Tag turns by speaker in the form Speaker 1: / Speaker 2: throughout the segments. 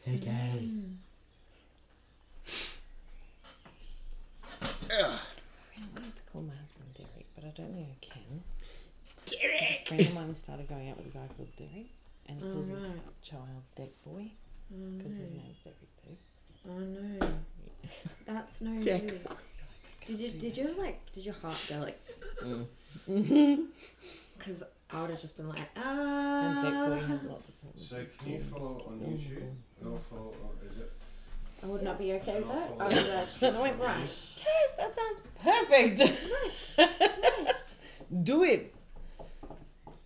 Speaker 1: Okay.
Speaker 2: I wanted to call my husband Derek, but I don't think I can. Derek! A friend of mine started going out with a guy called Derek, and he calls his child Deck Boy, because his name's Derek too.
Speaker 3: Oh no. That's no good. Did your heart go like... Because I would have just been like,
Speaker 2: And Deck Boy has lots of problems.
Speaker 4: So can you follow on YouTube? And I'll follow on, is it?
Speaker 3: I would not be okay with that. I would
Speaker 2: And I went, right. Yes, that sounds perfect.
Speaker 3: nice.
Speaker 2: Do it.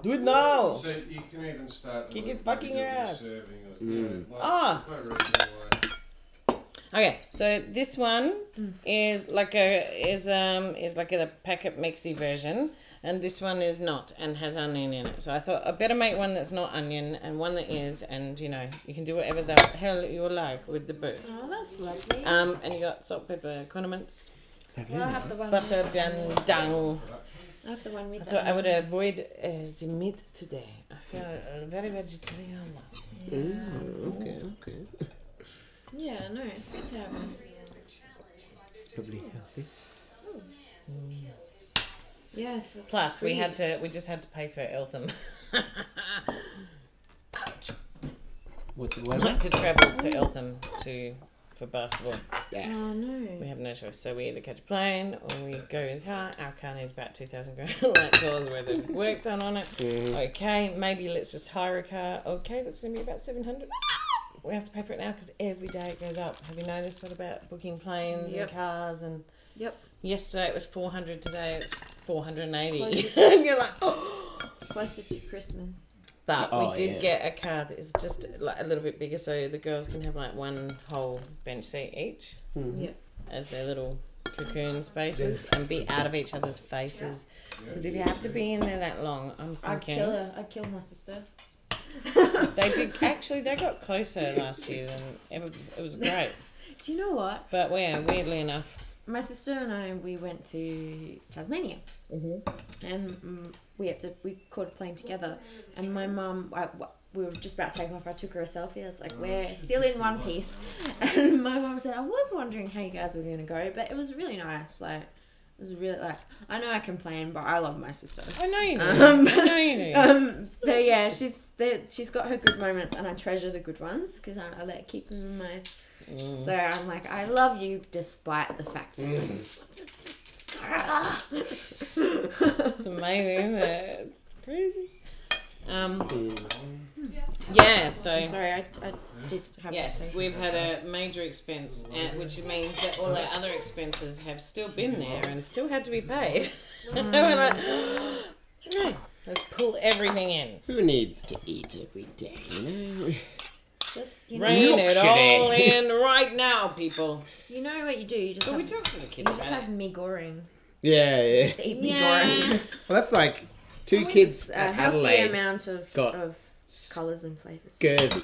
Speaker 2: Do it now.
Speaker 4: So you can even start...
Speaker 2: Kick its fucking ass.
Speaker 4: Serving or, you know, like,
Speaker 2: Ah.
Speaker 4: there's no reason why...
Speaker 2: Okay, so this one is like a packet mixy version, and this one is not and has onion in it. So I thought I better make one that's not onion and one that is, and you know you can do whatever the hell you like with the both.
Speaker 3: Oh, that's lovely.
Speaker 2: And you got salt, pepper, condiments,
Speaker 3: Well, I have the one.
Speaker 2: butter, bandang.
Speaker 3: I have the one with.
Speaker 2: I thought I would avoid the meat today. I feel very vegetarian.
Speaker 1: Okay.
Speaker 3: Yeah, no, it's good to have one.
Speaker 1: It's probably healthy.
Speaker 3: Yes. That's
Speaker 2: Plus,
Speaker 3: sweet.
Speaker 2: we just had to pay for Eltham.
Speaker 1: What's the
Speaker 2: Like
Speaker 1: weather?
Speaker 2: to travel to Eltham for basketball.
Speaker 1: Yeah.
Speaker 3: Oh no.
Speaker 2: We have no choice, so we either catch a plane or we go in the car. Our car needs about 2,000 dollars worth of work done on it. Okay, maybe let's just hire a car. Okay, that's going to be about 700. We have to pay for it now because every day it goes up. Have you noticed that about booking planes and cars? And yesterday it was 400. Today it's 480. And you're like, oh.
Speaker 3: Closer to Christmas.
Speaker 2: But we did get a car that is just like a little bit bigger, so the girls can have like one whole bench seat each as their little cocoon spaces and be out of each other's faces. Because if you have to be in there that long, I'm thinking...
Speaker 3: I'd kill her. I'd kill my sister.
Speaker 2: They got closer last year than ever. It was great.
Speaker 3: Do you know what?
Speaker 2: But weirdly enough,
Speaker 3: my sister and I, we went to Tasmania, and we caught a plane together. And my mum, we were just about to take off. I took her a selfie. I was like, "We're still in one piece." And my mum said, "I was wondering how you guys were going to go, but it was really nice. Like, it was really like I know I complain, but I love my sister.
Speaker 2: I know you do. I know you do.
Speaker 3: But yeah, she's got her good moments, and I treasure the good ones because I let her keep them in my. So I'm like, I love you despite the fact that I just
Speaker 2: it's amazing, isn't it? It's crazy. Yeah, so
Speaker 3: I'm sorry, I did have
Speaker 2: yes, we've had a major expense, which means that all our other expenses have still been there and still had to be paid. And we're like, okay, let's pull everything in.
Speaker 1: Who needs to eat every day, you know?
Speaker 3: Just, you know,
Speaker 2: Rain it all in right now, people.
Speaker 3: You know what you do? You just
Speaker 2: But
Speaker 3: have,
Speaker 2: we talk to the
Speaker 3: you
Speaker 2: kids
Speaker 3: just
Speaker 2: about
Speaker 3: have
Speaker 2: it.
Speaker 3: mee goreng.
Speaker 1: Yeah.
Speaker 3: Just eat mee goreng.
Speaker 1: Well, that's like two kids
Speaker 3: A
Speaker 1: at
Speaker 3: healthy
Speaker 1: Adelaide
Speaker 3: amount of
Speaker 1: got
Speaker 3: colours and flavours.
Speaker 1: scurvy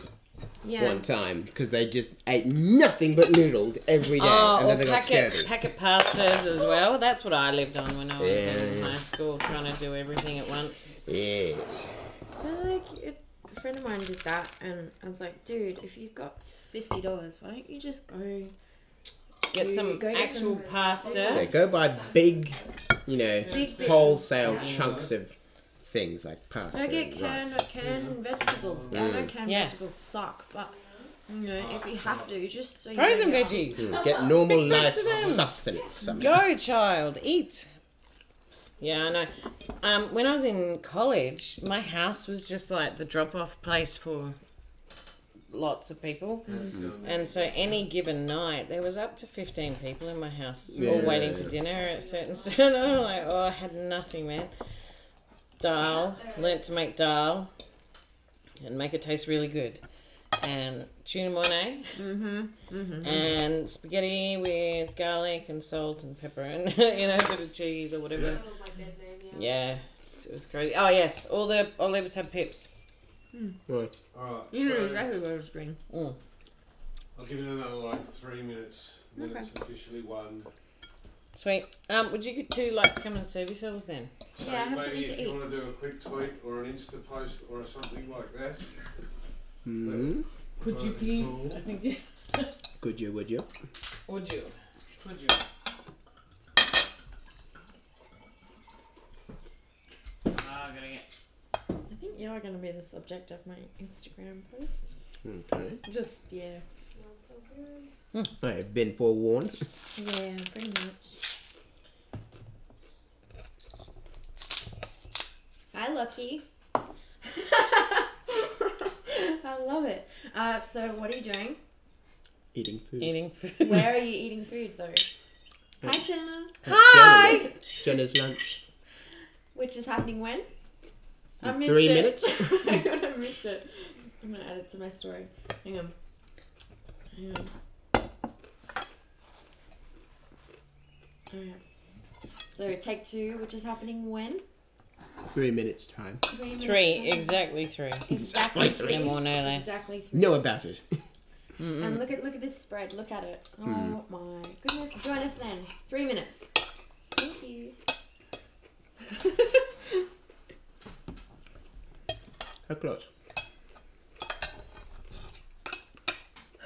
Speaker 3: Yeah.
Speaker 1: one time because they just ate nothing but noodles every day, and then they got scurvy.
Speaker 2: packet pastas as well. That's what I lived on when I was in high school, trying to do everything at once.
Speaker 1: Yes.
Speaker 3: But like, a friend of mine did that, and I was like, dude, if you've got $50, why don't you just go
Speaker 2: Get some actual pasta.
Speaker 1: They go buy big, you know,
Speaker 3: Big bits
Speaker 1: wholesale chunks of things like pasta.
Speaker 3: I get
Speaker 1: and rice.
Speaker 3: canned vegetables. I know canned vegetables suck, but you know, if you have to, just so you
Speaker 2: Frozen
Speaker 3: don't get
Speaker 2: veggies.
Speaker 1: Get normal
Speaker 2: Big
Speaker 1: life
Speaker 2: bags of them.
Speaker 1: sustenance. Somehow.
Speaker 2: Go, child, eat. Yeah, I know. When I was in college, my house was just like the drop-off place for lots of people. And so any given night, there was up to 15 people in my house all waiting for dinner at certain times. And I'm like, oh, I had nothing, man. Dal. Learnt to make dal and make it taste really good. And tuna mornay. And spaghetti with garlic and salt and pepper and, you know, a bit of cheese or whatever.
Speaker 5: That was my dead name,
Speaker 2: Yeah, it was crazy. Oh, yes, all the olives have pips.
Speaker 1: Right.
Speaker 4: Alright,
Speaker 3: You know
Speaker 4: so
Speaker 3: exactly what I was doing.
Speaker 4: I'll give you another like 3 minutes. Minutes officially 1.
Speaker 2: Sweet. Would you two like to come and serve yourselves then?
Speaker 4: So
Speaker 3: Yeah, I have
Speaker 4: maybe
Speaker 3: something to
Speaker 4: if you
Speaker 3: eat.
Speaker 4: want to do a quick tweet or an Insta post or something like that.
Speaker 1: Mm-hmm.
Speaker 2: Could you please? I think you.
Speaker 1: Could you, would you?
Speaker 2: Would you? Would you? Oh, I'm gonna get.
Speaker 3: I think you are going to be the subject of my Instagram post.
Speaker 1: Okay.
Speaker 3: Just, yeah.
Speaker 1: I have been forewarned.
Speaker 3: Yeah, pretty much. Hi, Lucky. I love it. So, what are you doing?
Speaker 1: Eating food.
Speaker 2: Eating food.
Speaker 3: Where are you eating food, though? Hi, Jenna.
Speaker 2: Hi!
Speaker 1: Jenna's lunch.
Speaker 3: Which is happening when? I missed
Speaker 1: 3
Speaker 3: it.
Speaker 1: minutes.
Speaker 3: I missed it. I'm going to add it to my story. Hang on. Alright. So, take 2, which is happening when?
Speaker 1: 3 minutes time.
Speaker 3: 3 minutes.
Speaker 2: Three,
Speaker 3: time.
Speaker 2: exactly 3.
Speaker 3: Exactly
Speaker 1: Exactly
Speaker 3: 3.
Speaker 2: And more, no less.
Speaker 3: Exactly 3.
Speaker 1: Know about it.
Speaker 3: And look at this spread. Look at it. Oh my goodness. Join us then. 3 minutes. Thank you.
Speaker 1: How close?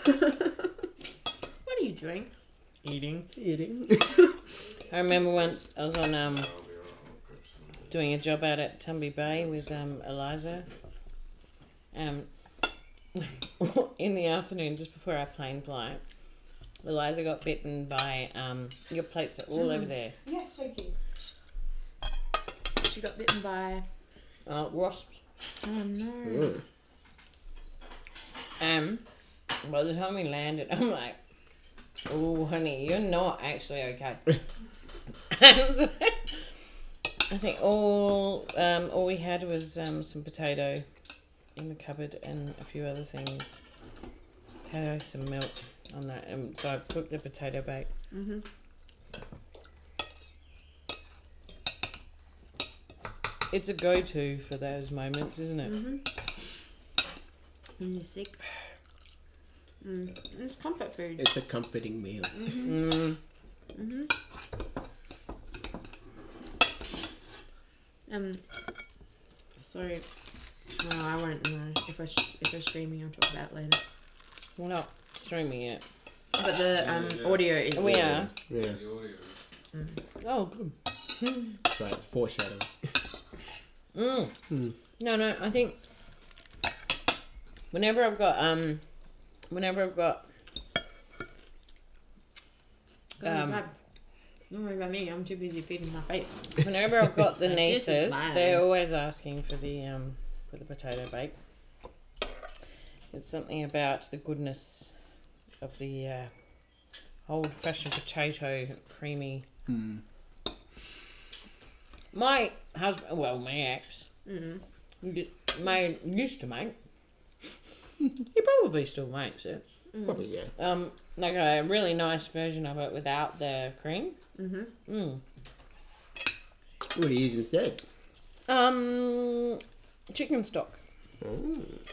Speaker 3: What are you doing?
Speaker 2: Eating.
Speaker 1: Eating.
Speaker 2: I remember once I was on doing a job out at Tumby Bay with Eliza. In the afternoon, just before our plane flight, Eliza got bitten by your plates are all over there.
Speaker 3: Yes, thank you. She got bitten by...
Speaker 2: Wasps.
Speaker 3: Oh no.
Speaker 2: By the time we landed, I'm like, oh honey, you're not actually okay. And so, I think all we had was some potato in the cupboard and a few other things. Potato, some milk on that. So I cooked the potato bake.
Speaker 3: Mhm.
Speaker 2: It's a go-to for those moments, isn't it?
Speaker 3: Mhm. When you're sick. It's comfort food.
Speaker 1: It's a comforting meal.
Speaker 2: Mm.
Speaker 3: Mhm. So, well, I won't know if we're streaming. I'll talk about it later.
Speaker 2: We're not streaming it.
Speaker 3: But the audio is.
Speaker 2: We are.
Speaker 1: Yeah.
Speaker 4: The audio.
Speaker 2: Oh, good.
Speaker 1: Right, foreshadowing.
Speaker 2: No, I think whenever I've got
Speaker 3: Don't worry about me. I'm too busy feeding my face.
Speaker 2: whenever I've got the
Speaker 3: This is
Speaker 2: nieces,
Speaker 3: mine.
Speaker 2: they're always asking for the potato bake. It's something about the goodness of the old-fashioned potato, creamy. My husband, well, my ex, used to make. He probably still makes it.
Speaker 1: Probably, yeah.
Speaker 2: Like a really nice version of it without the cream.
Speaker 1: What do you use instead?
Speaker 2: Chicken stock.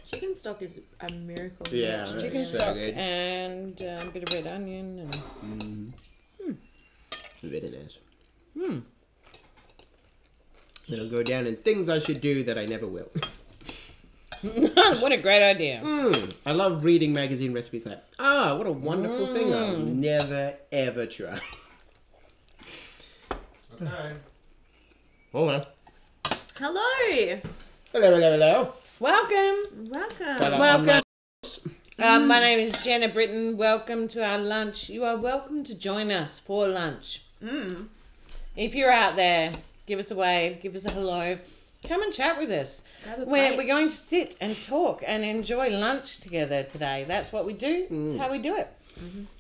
Speaker 3: Chicken stock is a miracle.
Speaker 1: Yeah,
Speaker 2: Chicken
Speaker 1: so
Speaker 2: stock
Speaker 1: good.
Speaker 2: and a bit of red onion and
Speaker 1: Very nice. It'll go down in things I should do that I never will.
Speaker 2: what a great idea.
Speaker 1: I love reading magazine recipes like, what a wonderful thing I'll never ever try.
Speaker 4: Okay.
Speaker 1: Hold on.
Speaker 3: Hello.
Speaker 1: Hello.
Speaker 2: Welcome.
Speaker 3: Welcome.
Speaker 1: Well,
Speaker 2: Welcome. My name is Jenna Britton. Welcome to our lunch. You are welcome to join us for lunch. If you're out there, give us a wave, give us a hello. Come and chat with us. We're going to sit and talk and enjoy lunch together today. That's what we do. That's how we do it.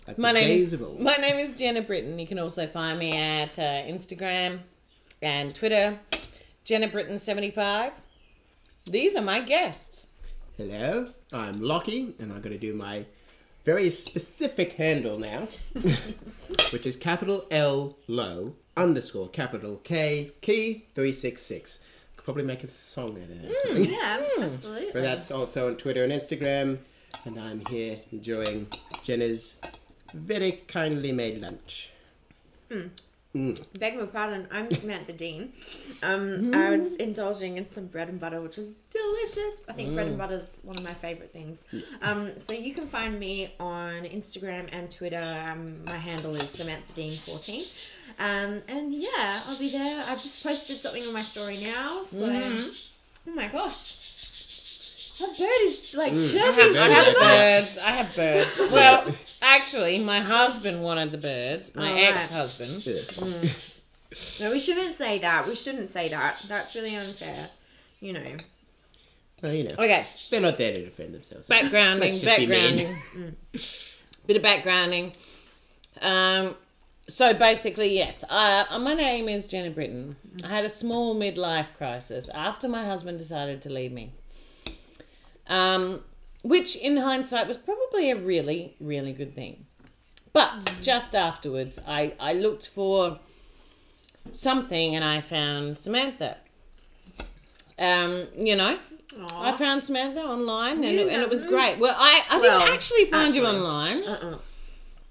Speaker 1: Like
Speaker 2: My
Speaker 1: the
Speaker 2: name
Speaker 1: days
Speaker 2: is
Speaker 1: of old.
Speaker 2: my name is Jenna Britton. You can also find me at Instagram and Twitter, Jenna Britton 75. These are my guests.
Speaker 1: Hello, I'm Lockie, and I'm going to do my very specific handle now, which is capital L low _ capital K key 366. Could probably make a song out of that. Something.
Speaker 3: Yeah, absolutely.
Speaker 1: But that's also on Twitter and Instagram, and I'm here enjoying Jenna's very kindly made lunch.
Speaker 3: Beg my pardon, I'm Samantha Dean. I was indulging in some bread and butter, which is delicious. I think bread and butter is one of my favourite things. So you can find me on Instagram and Twitter. My handle is Samantha Dean 14. And yeah, I'll be there. I've just posted something on my story now. So, oh my gosh. That bird is like chirping.
Speaker 2: I have birds. Well, actually, my husband wanted the birds. My ex-husband.
Speaker 3: No, we shouldn't say that. That's really unfair. You know.
Speaker 1: Well, you know.
Speaker 2: Okay.
Speaker 1: They're not there to defend themselves.
Speaker 2: Backgrounding.
Speaker 1: Let's just be mean.
Speaker 2: Bit of backgrounding. So basically, yes. My name is Jenna Britton. I had a small midlife crisis after my husband decided to leave me. Which in hindsight was probably a really, really good thing. But just afterwards, I looked for something and I found Samantha. You know, I found Samantha online and it was great. Well, I didn't actually find you online.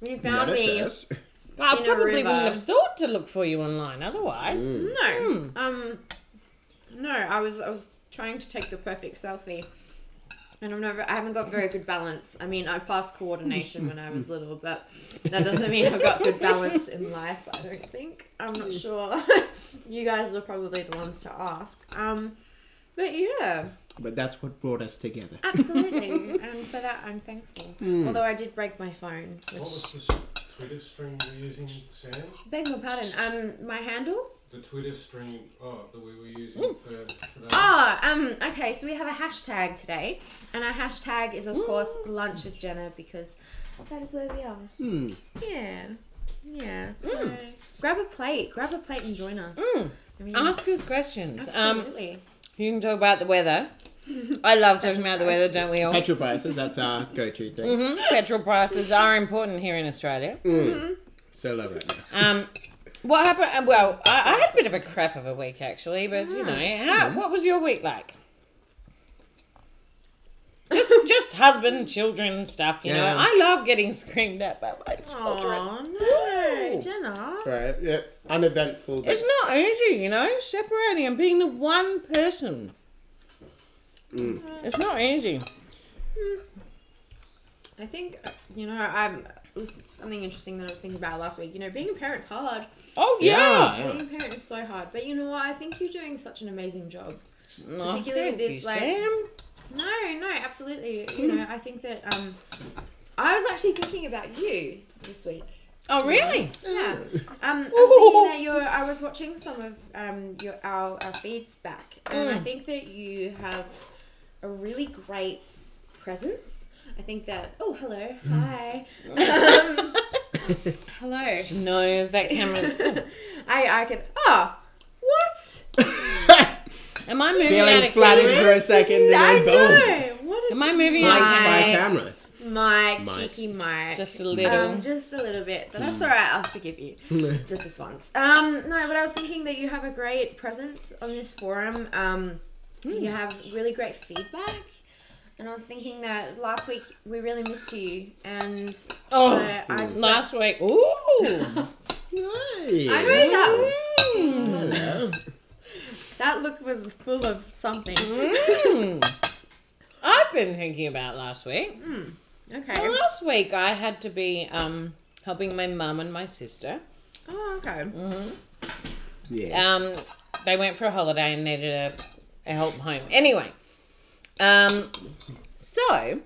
Speaker 3: You found me.
Speaker 2: I probably wouldn't have thought to look for you online otherwise.
Speaker 3: No. No, I was trying to take the perfect selfie. And I haven't got very good balance. I mean, I passed coordination when I was little, but that doesn't mean I've got good balance in life, I don't think. I'm not sure. You guys are probably the ones to ask. But yeah.
Speaker 1: But that's what brought us together.
Speaker 3: Absolutely. And for that, I'm thankful. Although I did break my phone.
Speaker 4: What was the Twitter stream you're using, Sam?
Speaker 3: Beg my pardon. My handle?
Speaker 4: The Twitter stream that we were using for today.
Speaker 3: Okay, so we have a hashtag today, and our hashtag is of course lunch with Jenna because that is where we are. Yeah. So grab a plate and join us. I mean,
Speaker 2: ask us questions.
Speaker 3: Absolutely.
Speaker 2: You can talk about the weather. I love talking about the weather, don't we all?
Speaker 1: Petrol prices, that's our go-to thing.
Speaker 2: Petrol prices are important here in Australia.
Speaker 1: So low right now.
Speaker 2: What happened? Well, I had a bit of a crap of a week actually, but you know, what was your week like? Just husband and children stuff, you know. I love getting screamed at by my children.
Speaker 3: Oh no, Jenna.
Speaker 1: Right, yeah, uneventful day.
Speaker 2: It's not easy, you know, separating and being the one person. It's not easy.
Speaker 3: I think, you know, it was something interesting that I was thinking about last week. You know, being a parent's hard.
Speaker 2: Oh, yeah.
Speaker 3: Being a parent is so hard. But you know what? I think you're doing such an amazing job.
Speaker 2: Oh,
Speaker 3: particularly with this, like...
Speaker 2: Sam.
Speaker 3: No, absolutely. You know, I think that, I was actually thinking about you this week.
Speaker 2: Oh, really?
Speaker 3: Yeah. I was thinking that I was watching some of our feeds back. And I think that you have a really great presence. I think that, hello, hi. Hello.
Speaker 2: She knows that camera.
Speaker 3: I could, what?
Speaker 2: Am I moving
Speaker 1: Feeling
Speaker 2: out of
Speaker 1: flattened
Speaker 2: camera?
Speaker 1: for a second and
Speaker 3: I
Speaker 1: then boom.
Speaker 3: know. What
Speaker 2: Am I moving out
Speaker 1: Like
Speaker 2: of
Speaker 1: by
Speaker 2: camera?
Speaker 1: camera.
Speaker 3: Mike, cheeky Mike.
Speaker 2: Just a little.
Speaker 3: Just a little bit, but that's all right. I'll forgive you. Just this once. No, but I was thinking that you have a great presence on this forum. You have really great feedback. And I was thinking that last week we really missed you, and I just
Speaker 2: last week. Ooh,
Speaker 1: Nice.
Speaker 3: I know that.
Speaker 1: Hello.
Speaker 3: That look was full of something.
Speaker 2: I've been thinking about last week.
Speaker 3: Okay.
Speaker 2: So last week I had to be helping my mum and my sister.
Speaker 3: Oh, okay.
Speaker 1: Yeah.
Speaker 2: They went for a holiday and needed a help home. Anyway. So,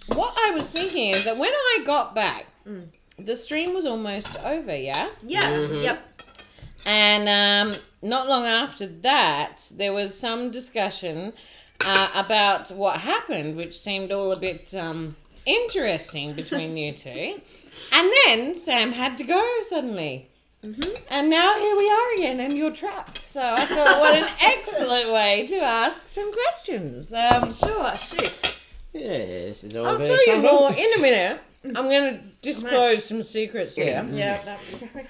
Speaker 2: what I was thinking is that when I got back, the stream was almost over, yeah?
Speaker 3: Yeah, yep.
Speaker 2: And not long after that, there was some discussion about what happened, which seemed all a bit interesting between you two. And then Sam had to go suddenly. And now here we are again, and you're trapped. So I thought, what an excellent way to ask some questions.
Speaker 3: Sure, shoot.
Speaker 1: Yes, it's all
Speaker 2: I'll
Speaker 1: very
Speaker 2: tell you
Speaker 1: simple.
Speaker 2: more in a minute. I'm going to disclose some secrets here.
Speaker 3: Yeah, that's exactly.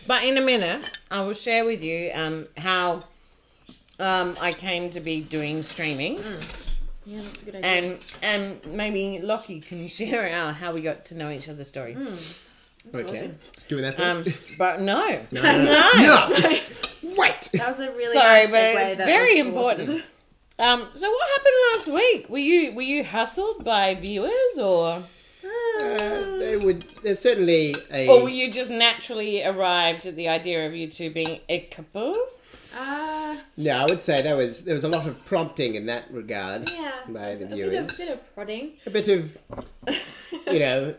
Speaker 2: But in a minute, I will share with you how I came to be doing streaming.
Speaker 3: Yeah, that's a good idea.
Speaker 2: And maybe Lockie can share how we got to know each other's story.
Speaker 1: Okay. Doing that first?
Speaker 2: But no.
Speaker 1: No. Wait.
Speaker 3: That was a really
Speaker 2: Sorry,
Speaker 3: nice
Speaker 2: but
Speaker 3: segue.
Speaker 2: it's
Speaker 3: that
Speaker 2: very
Speaker 3: was
Speaker 2: important.
Speaker 3: awesome.
Speaker 2: So what happened last week? Were you hustled by viewers or
Speaker 1: There's certainly a...
Speaker 2: or were you just naturally arrived at the idea of you two being a couple?
Speaker 1: No, I would say there was a lot of prompting in that regard
Speaker 3: Yeah.
Speaker 1: by the
Speaker 3: A
Speaker 1: viewers.
Speaker 3: bit of prodding.
Speaker 1: A bit of,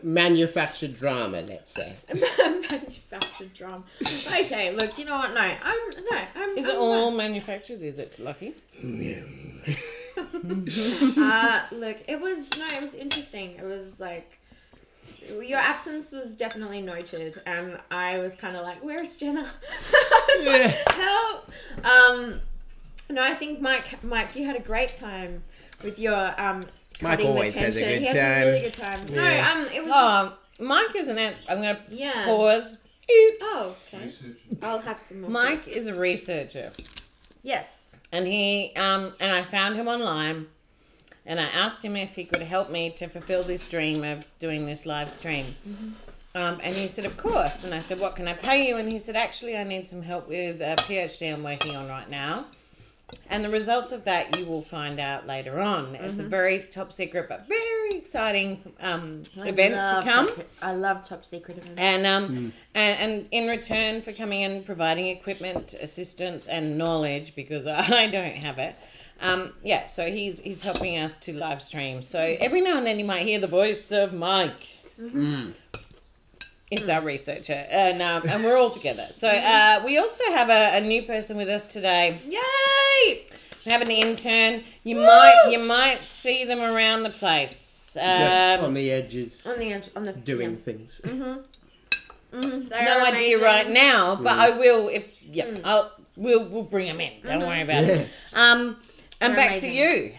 Speaker 1: manufactured drama, let's say.
Speaker 3: Manufactured drama. Okay, look, you know what? No, I'm.
Speaker 2: Is it all manufactured? Is it Lucky?
Speaker 3: Look, it was interesting. It was like your absence was definitely noted, and I was kind of like, "Where's Jenna?" I was like, help. No, I think Mike, you had a great time with your
Speaker 1: Mike always has a good
Speaker 3: He has
Speaker 1: time.
Speaker 3: a really good time.
Speaker 1: Yeah.
Speaker 3: No, it was just.
Speaker 2: Mike is I'm gonna
Speaker 3: Yeah.
Speaker 2: pause.
Speaker 3: Oh, okay. I'll have some more.
Speaker 2: Mike is a researcher.
Speaker 3: Yes.
Speaker 2: And he and I found him online, and I asked him if he could help me to fulfill this dream of doing this live stream. And he said, of course. And I said, what can I pay you? And he said, actually, I need some help with a PhD I'm working on right now. And the results of that you will find out later on. It's a very top secret but very exciting event to come.
Speaker 3: I love top secret events.
Speaker 2: And in return for coming and providing equipment, assistance, and knowledge, because I don't have it. So he's helping us to live stream. So every now and then you might hear the voice of Mike. It's our researcher, and we're all together. So we also have a new person with us today.
Speaker 3: Yay!
Speaker 2: We have an intern. You might see them around the place.
Speaker 1: Just on the edges,
Speaker 3: On the edge,
Speaker 1: doing things.
Speaker 2: No idea right now, but I will. We'll bring them in. Don't worry about it. And
Speaker 3: They're
Speaker 2: back
Speaker 3: amazing.
Speaker 2: to you.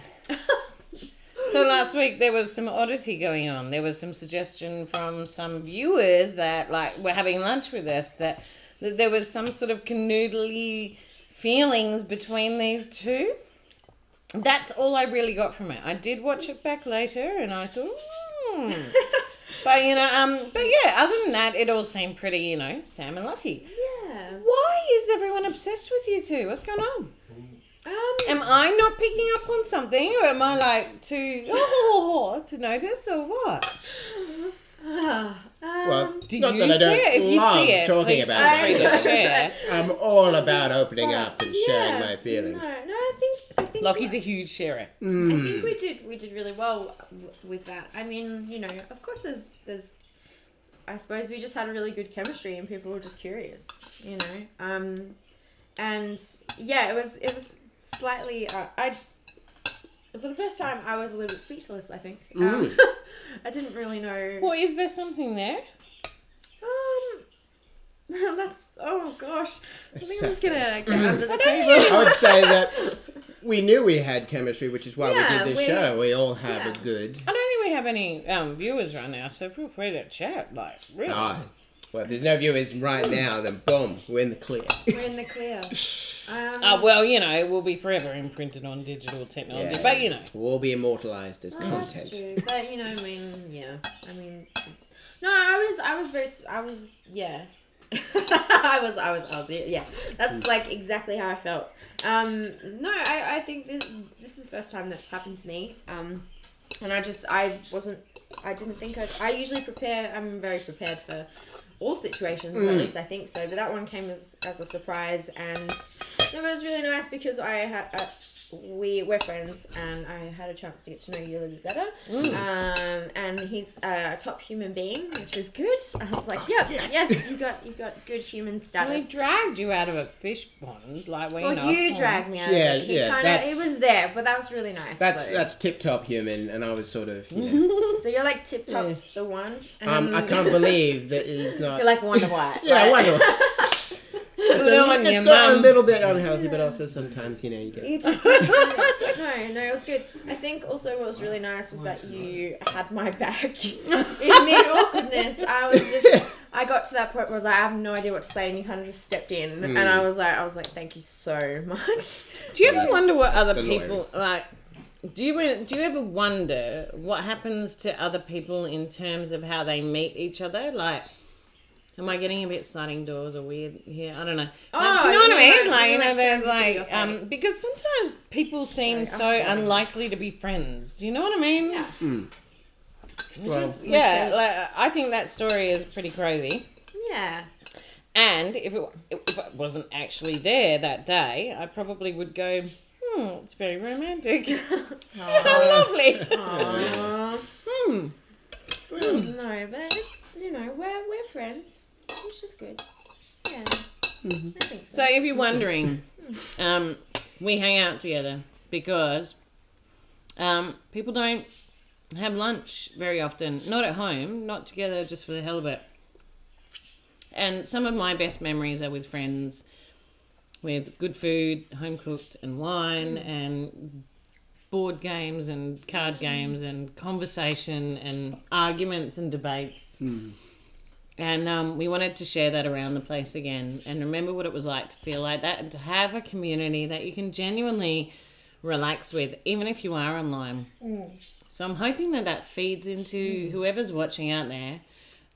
Speaker 2: So last week there was some oddity going on. There was some suggestion from some viewers that were having lunch with us that there was some sort of canoodly feelings between these two. That's all I really got from it. I did watch it back later and I thought, but yeah, other than that, it all seemed pretty, Sam and Lucky.
Speaker 3: Yeah.
Speaker 2: Why is everyone obsessed with you two? What's going on? Am I not picking up on something, or am I to notice, or what?
Speaker 1: Well,
Speaker 2: Do
Speaker 1: not
Speaker 2: you
Speaker 1: that I
Speaker 2: see
Speaker 1: don't
Speaker 2: it? If you
Speaker 1: love
Speaker 2: see it,
Speaker 1: talking
Speaker 2: please
Speaker 1: about
Speaker 2: feel free to
Speaker 1: it.
Speaker 2: share.
Speaker 1: I'm all about opening up and sharing my feelings.
Speaker 3: No, I think
Speaker 2: Lockie's a huge sharer.
Speaker 3: I think we did really well with that. I mean, of course there's I suppose we just had a really good chemistry and people were just curious, and yeah, it was slightly for the first time I was a little bit speechless, I think. I didn't really know.
Speaker 2: Well, is there something there?
Speaker 3: That's, oh gosh, I think I'm just gonna get under the table.
Speaker 1: I would say that we knew we had chemistry, which is why
Speaker 3: Yeah,
Speaker 1: we did this show. We all have a good...
Speaker 2: I don't think we have any viewers right now, so feel free to chat. Really.
Speaker 1: Well, if there's no viewers right now, then boom, we're in the clear.
Speaker 3: We're in the clear.
Speaker 2: We'll be forever imprinted on digital technology,
Speaker 1: Yeah.
Speaker 2: but
Speaker 1: We'll all be immortalized as
Speaker 3: That's
Speaker 1: content.
Speaker 3: true. But it's, no, I was yeah. I was yeah. That's exactly how I felt. No, I think this is the first time that's happened to me. And I didn't think I usually prepare. I'm very prepared for all situations, or at least I think so. But that one came as a surprise, and it was really nice because we're friends, and I had a chance to get to know you a little bit better. And he's a top human being, which is good. I was like, yes, you got good human
Speaker 2: Well,
Speaker 3: status.
Speaker 2: he dragged you out of a fish pond,
Speaker 3: You dragged me out.
Speaker 1: Yeah,
Speaker 3: of it. He was there, but that was really nice.
Speaker 1: That's tip-top human, and I was sort of,
Speaker 3: So you're like tip top the one.
Speaker 1: I can't believe that he's not...
Speaker 3: You're like Wonder White.
Speaker 1: Yeah,
Speaker 3: right?
Speaker 1: Wonder White. It's got a little bit unhealthy, but also sometimes, you get...
Speaker 3: You just, no, it was good. I think also what was really nice was that you had my back in the awkwardness. I got to that point where I was like, I have no idea what to say, and you kind of just stepped in, and I was like, thank you so much.
Speaker 2: Do you ever wonder what other people like? Do you ever wonder what happens to other people in terms of how they meet each other? Am I getting a bit sliding doors or weird here? I don't know.
Speaker 3: Oh,
Speaker 2: Do you know what I mean?
Speaker 3: yeah,
Speaker 2: Like,
Speaker 3: yeah, that
Speaker 2: there's
Speaker 3: sounds pretty authentic.
Speaker 2: because sometimes people seem so
Speaker 3: Sorry,
Speaker 2: unlikely to be friends. Do you know what I mean?
Speaker 3: Yeah.
Speaker 1: Well,
Speaker 2: I think that story is pretty crazy.
Speaker 3: Yeah.
Speaker 2: And if it wasn't actually there that day, I probably would go, it's very romantic. How lovely.
Speaker 3: Aww.
Speaker 1: well,
Speaker 3: No, but it's, we're friends, which is good. Yeah. I think
Speaker 2: So if you're wondering, we hang out together because people don't have lunch very often. Not at home, not together just for the hell of it. And some of my best memories are with friends, with good food, home cooked, and wine, and board games and card games and conversation and arguments and debates. And we wanted to share that around the place again and remember what it was like to feel like that and to have a community that you can genuinely relax with, even if you are online. So I'm hoping that feeds into whoever's watching out there,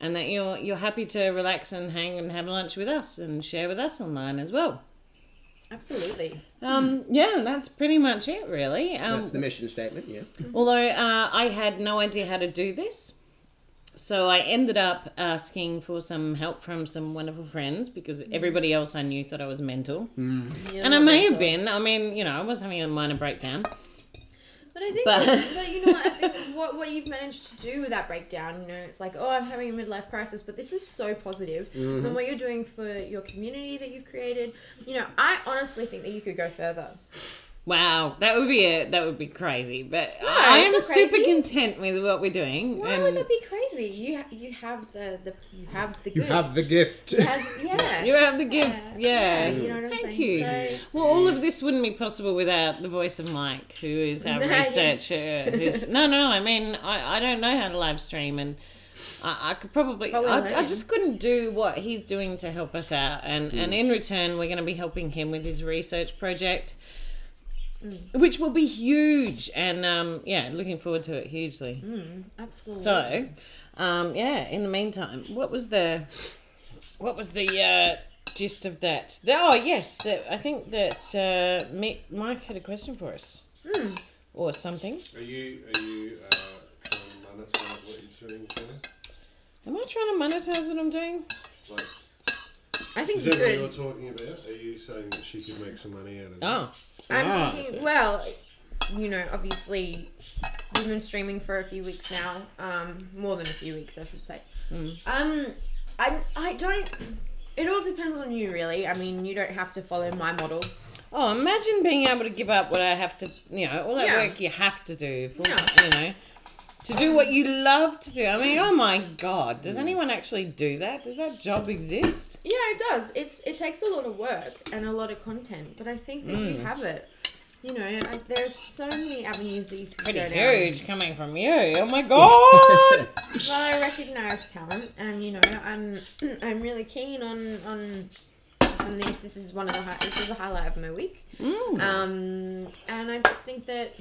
Speaker 2: and that you're happy to relax and hang and have lunch with us and share with us online as well.
Speaker 3: Absolutely.
Speaker 2: Yeah, that's pretty much it, really.
Speaker 1: that's the mission statement, yeah.
Speaker 2: Although I had no idea how to do this, so I ended up asking for some help from some wonderful friends because everybody else I knew thought I was mental. And I may have been. I mean, I was having a minor breakdown.
Speaker 3: But I think, but you know what? I think what you've managed to do with that breakdown, it's like, oh, I'm having a midlife crisis, but this is so positive. And what you're doing for your community that you've created, I honestly think that you could go further.
Speaker 2: Wow, that would be crazy. But
Speaker 3: No,
Speaker 2: I am
Speaker 3: it's not
Speaker 2: super
Speaker 3: crazy.
Speaker 2: content with what we're doing.
Speaker 3: Why would that be crazy? You have the goods.
Speaker 1: You have the gift.
Speaker 3: You have
Speaker 2: the gifts, yeah.
Speaker 3: You know what I'm
Speaker 2: Thank
Speaker 3: saying?
Speaker 2: you.
Speaker 3: So,
Speaker 2: Well, all of this wouldn't be possible without the voice of Mike, who is our
Speaker 3: Yeah.
Speaker 2: researcher. I mean, I don't know how to live stream, and I could probably,
Speaker 3: But we're
Speaker 2: I
Speaker 3: learning.
Speaker 2: just couldn't do what he's doing to help us out. And in return, we're going to be helping him with his research project, which will be huge. And looking forward to it hugely.
Speaker 3: absolutely.
Speaker 2: So, in the meantime, what was the gist of that? I think that Mike had a question for us. Or something.
Speaker 4: Are you trying to monetize what you're doing, Jenna?
Speaker 2: Am I trying to monetize what I'm doing?
Speaker 4: Like,
Speaker 3: I think
Speaker 4: is
Speaker 3: you
Speaker 4: that what
Speaker 3: could.
Speaker 4: you're talking about? Are you saying that she could make some money out of it?
Speaker 2: Oh.
Speaker 3: I'm thinking,
Speaker 1: so-
Speaker 3: well, obviously, we've been streaming for a few weeks now. More than a few weeks, I should say. I don't. It all depends on you, really. I mean, you don't have to follow my model.
Speaker 2: Oh, imagine being able to give up what I have to, all that
Speaker 3: Yeah.
Speaker 2: work you have to do for,
Speaker 3: Yeah.
Speaker 2: to do what you love to do. I mean, oh my God, does anyone actually do that? Does that job exist?
Speaker 3: Yeah, it does. It takes a lot of work and a lot of content, but I think that you have it. There's so many avenues that you can
Speaker 2: Pretty
Speaker 3: go down.
Speaker 2: huge coming from you. Oh my God.
Speaker 3: Well, I recognise talent, and I'm really keen on this. This is this is a highlight of my week. And I just think that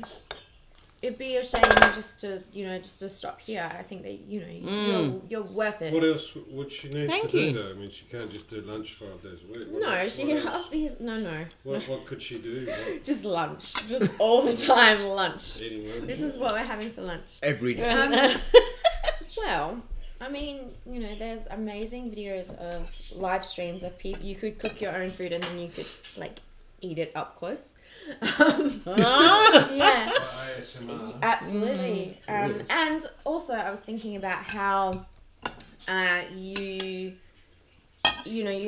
Speaker 3: it'd be a shame just to stop here. I think that you're worth it.
Speaker 4: What else would she need
Speaker 2: Thank
Speaker 4: to
Speaker 2: you.
Speaker 4: do though? I mean, she can't just do lunch 5 days a week. What
Speaker 3: No,
Speaker 4: else?
Speaker 3: she
Speaker 4: What else?
Speaker 3: no.
Speaker 4: What could she do? What,
Speaker 3: Just lunch, just all the time lunch.
Speaker 4: eating lunch?
Speaker 3: This is what we're having for lunch.
Speaker 1: Every day.
Speaker 3: Well, I mean, there's amazing videos of live streams of people. You could cook your own food and then you could eat it up close. Yeah,
Speaker 4: ASMR.
Speaker 3: absolutely. And also, I was thinking about how you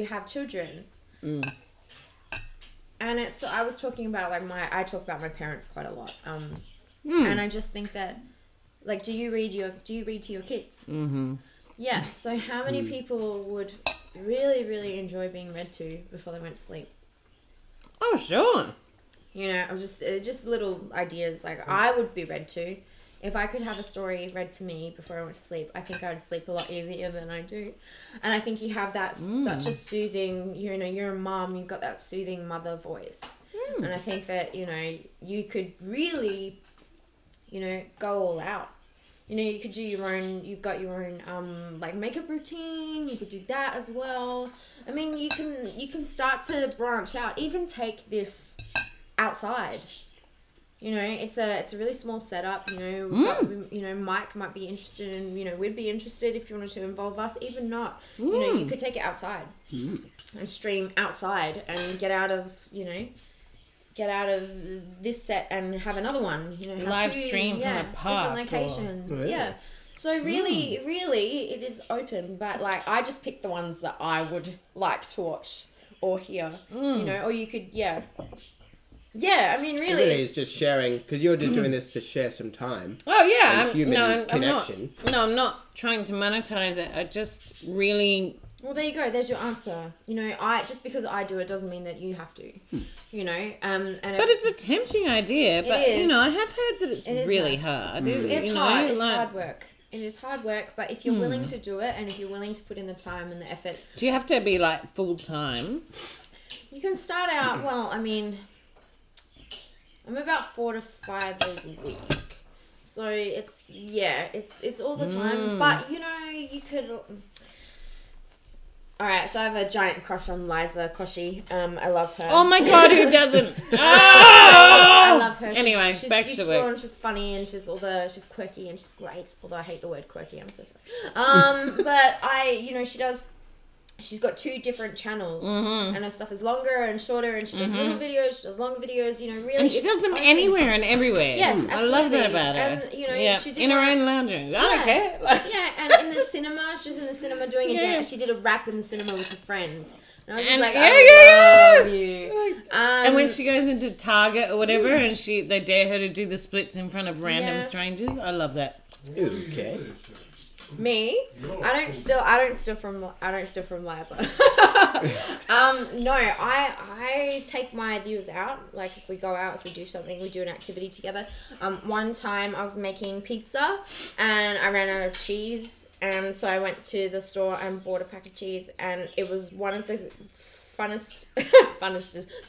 Speaker 3: have children. And I was talking about I talk about my parents quite a lot. And I just think that do you read to your kids? Yeah. So how many people would really, really enjoy being read to before they went to sleep?
Speaker 2: Oh, sure.
Speaker 3: I was just little ideas. I would be read to. If I could have a story read to me before I went to sleep, I think I would sleep a lot easier than I do. And I think you have that such a soothing, you're a mom, you've got that soothing mother voice. And I think that, you could really, go all out. You know, you could do your own. You've got your own like makeup routine. You could do that as well. I mean, you can start to branch out. Even take this outside. You know, it's a really small setup. You know, we've got, you know, Mike might be interested in. You know, we'd be interested if you wanted to involve us. Even not, you know, you could take it outside and stream outside and get out of this set and have another one. You know, have
Speaker 2: live stream from a park,
Speaker 3: different locations. Yeah. So really, it is open. But like, I just picked the ones that I would like to watch or hear. You know, or you could, yeah. I mean, really,
Speaker 1: It really is just sharing, because you're just doing this to share some time.
Speaker 2: Oh yeah,
Speaker 1: and human connection.
Speaker 2: I'm not trying to monetize it. I just really.
Speaker 3: Well, there you go. There's your answer. You know, just because I do it doesn't mean that you have to. You know,
Speaker 2: but it's a tempting idea. But you know, I have heard that it's really hard.
Speaker 3: It's hard. It's hard work. It is hard work, but if you're willing to do it and if you're willing to put in the time and the effort,
Speaker 2: do you have to be like full time?
Speaker 3: You can start out. Well, I mean, I'm about 4 to 5 days a week, so it's all the time. But you know, you could. All right, so I have a giant crush on Liza Koshy. I love her.
Speaker 2: Oh my god, who doesn't?
Speaker 3: I love her.
Speaker 2: Anyway,
Speaker 3: she's
Speaker 2: back
Speaker 3: beautiful
Speaker 2: to it.
Speaker 3: and she's funny and she's quirky and she's great. Although I hate the word quirky, I'm so sorry. But she's got 2 different channels and her stuff is longer and shorter and she does little videos, she does longer videos, you know, really.
Speaker 2: And she does them anywhere and everywhere.
Speaker 3: Yes, absolutely.
Speaker 2: I love that about her.
Speaker 3: And, you know, she did
Speaker 2: in her own lounge room. I don't care.
Speaker 3: Yeah, and in the cinema, she was in the cinema doing a dance. She did a rap in the cinema with a friend. And I was just like, I love you.
Speaker 2: And when she goes into Target or whatever and they dare her to do the splits in front of random strangers, I love that.
Speaker 1: Okay.
Speaker 3: Me? I don't steal from Liza. No, I take my viewers out. Like if we go out, if we do something, we do an activity together. One time I was making pizza and I ran out of cheese, and so I went to the store and bought a pack of cheese, and it was one of the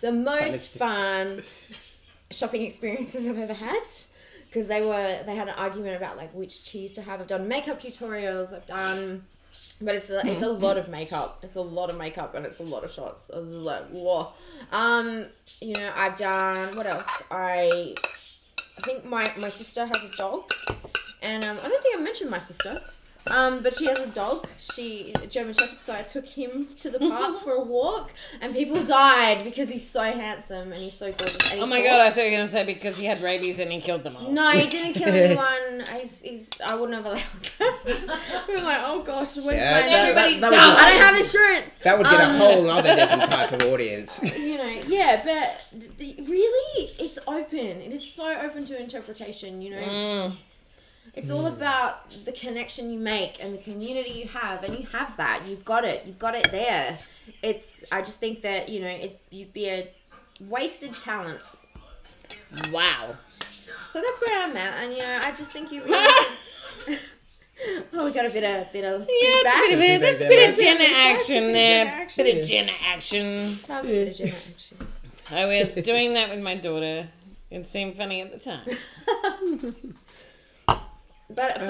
Speaker 3: the most fun shopping experiences I've ever had. Because they had an argument about like which cheese to have. I've done makeup tutorials. But it's a lot of makeup. It's a lot of makeup and it's a lot of shots. I was just like, whoa. You know, I've done what else? I think my sister has a dog, and I don't think I mentioned my sister. But she has a dog. A German Shepherd. So I took him to the park for a walk, and people died because he's so handsome and he's so gorgeous. And
Speaker 2: oh my god! I thought you were gonna say because he had rabies and he killed them all.
Speaker 3: No, he didn't kill anyone. I wouldn't have allowed that. We were like, oh gosh, where's my everybody died? I don't have insurance.
Speaker 1: That would get a whole other different type of audience.
Speaker 3: You know, yeah, but really, it's open. It is so open to interpretation. You know. It's all about the connection you make and the community you have, and you have that. You've got it. You've got it there. I just think that, you know, you'd be a wasted talent.
Speaker 2: Wow.
Speaker 3: So that's where I'm at, and you know, I just think you really. Oh, we got a bit of feedback.
Speaker 2: That's a bit of Jenna action there. Bit of Jenna action. I was doing that with my daughter. It seemed funny at the time.
Speaker 3: But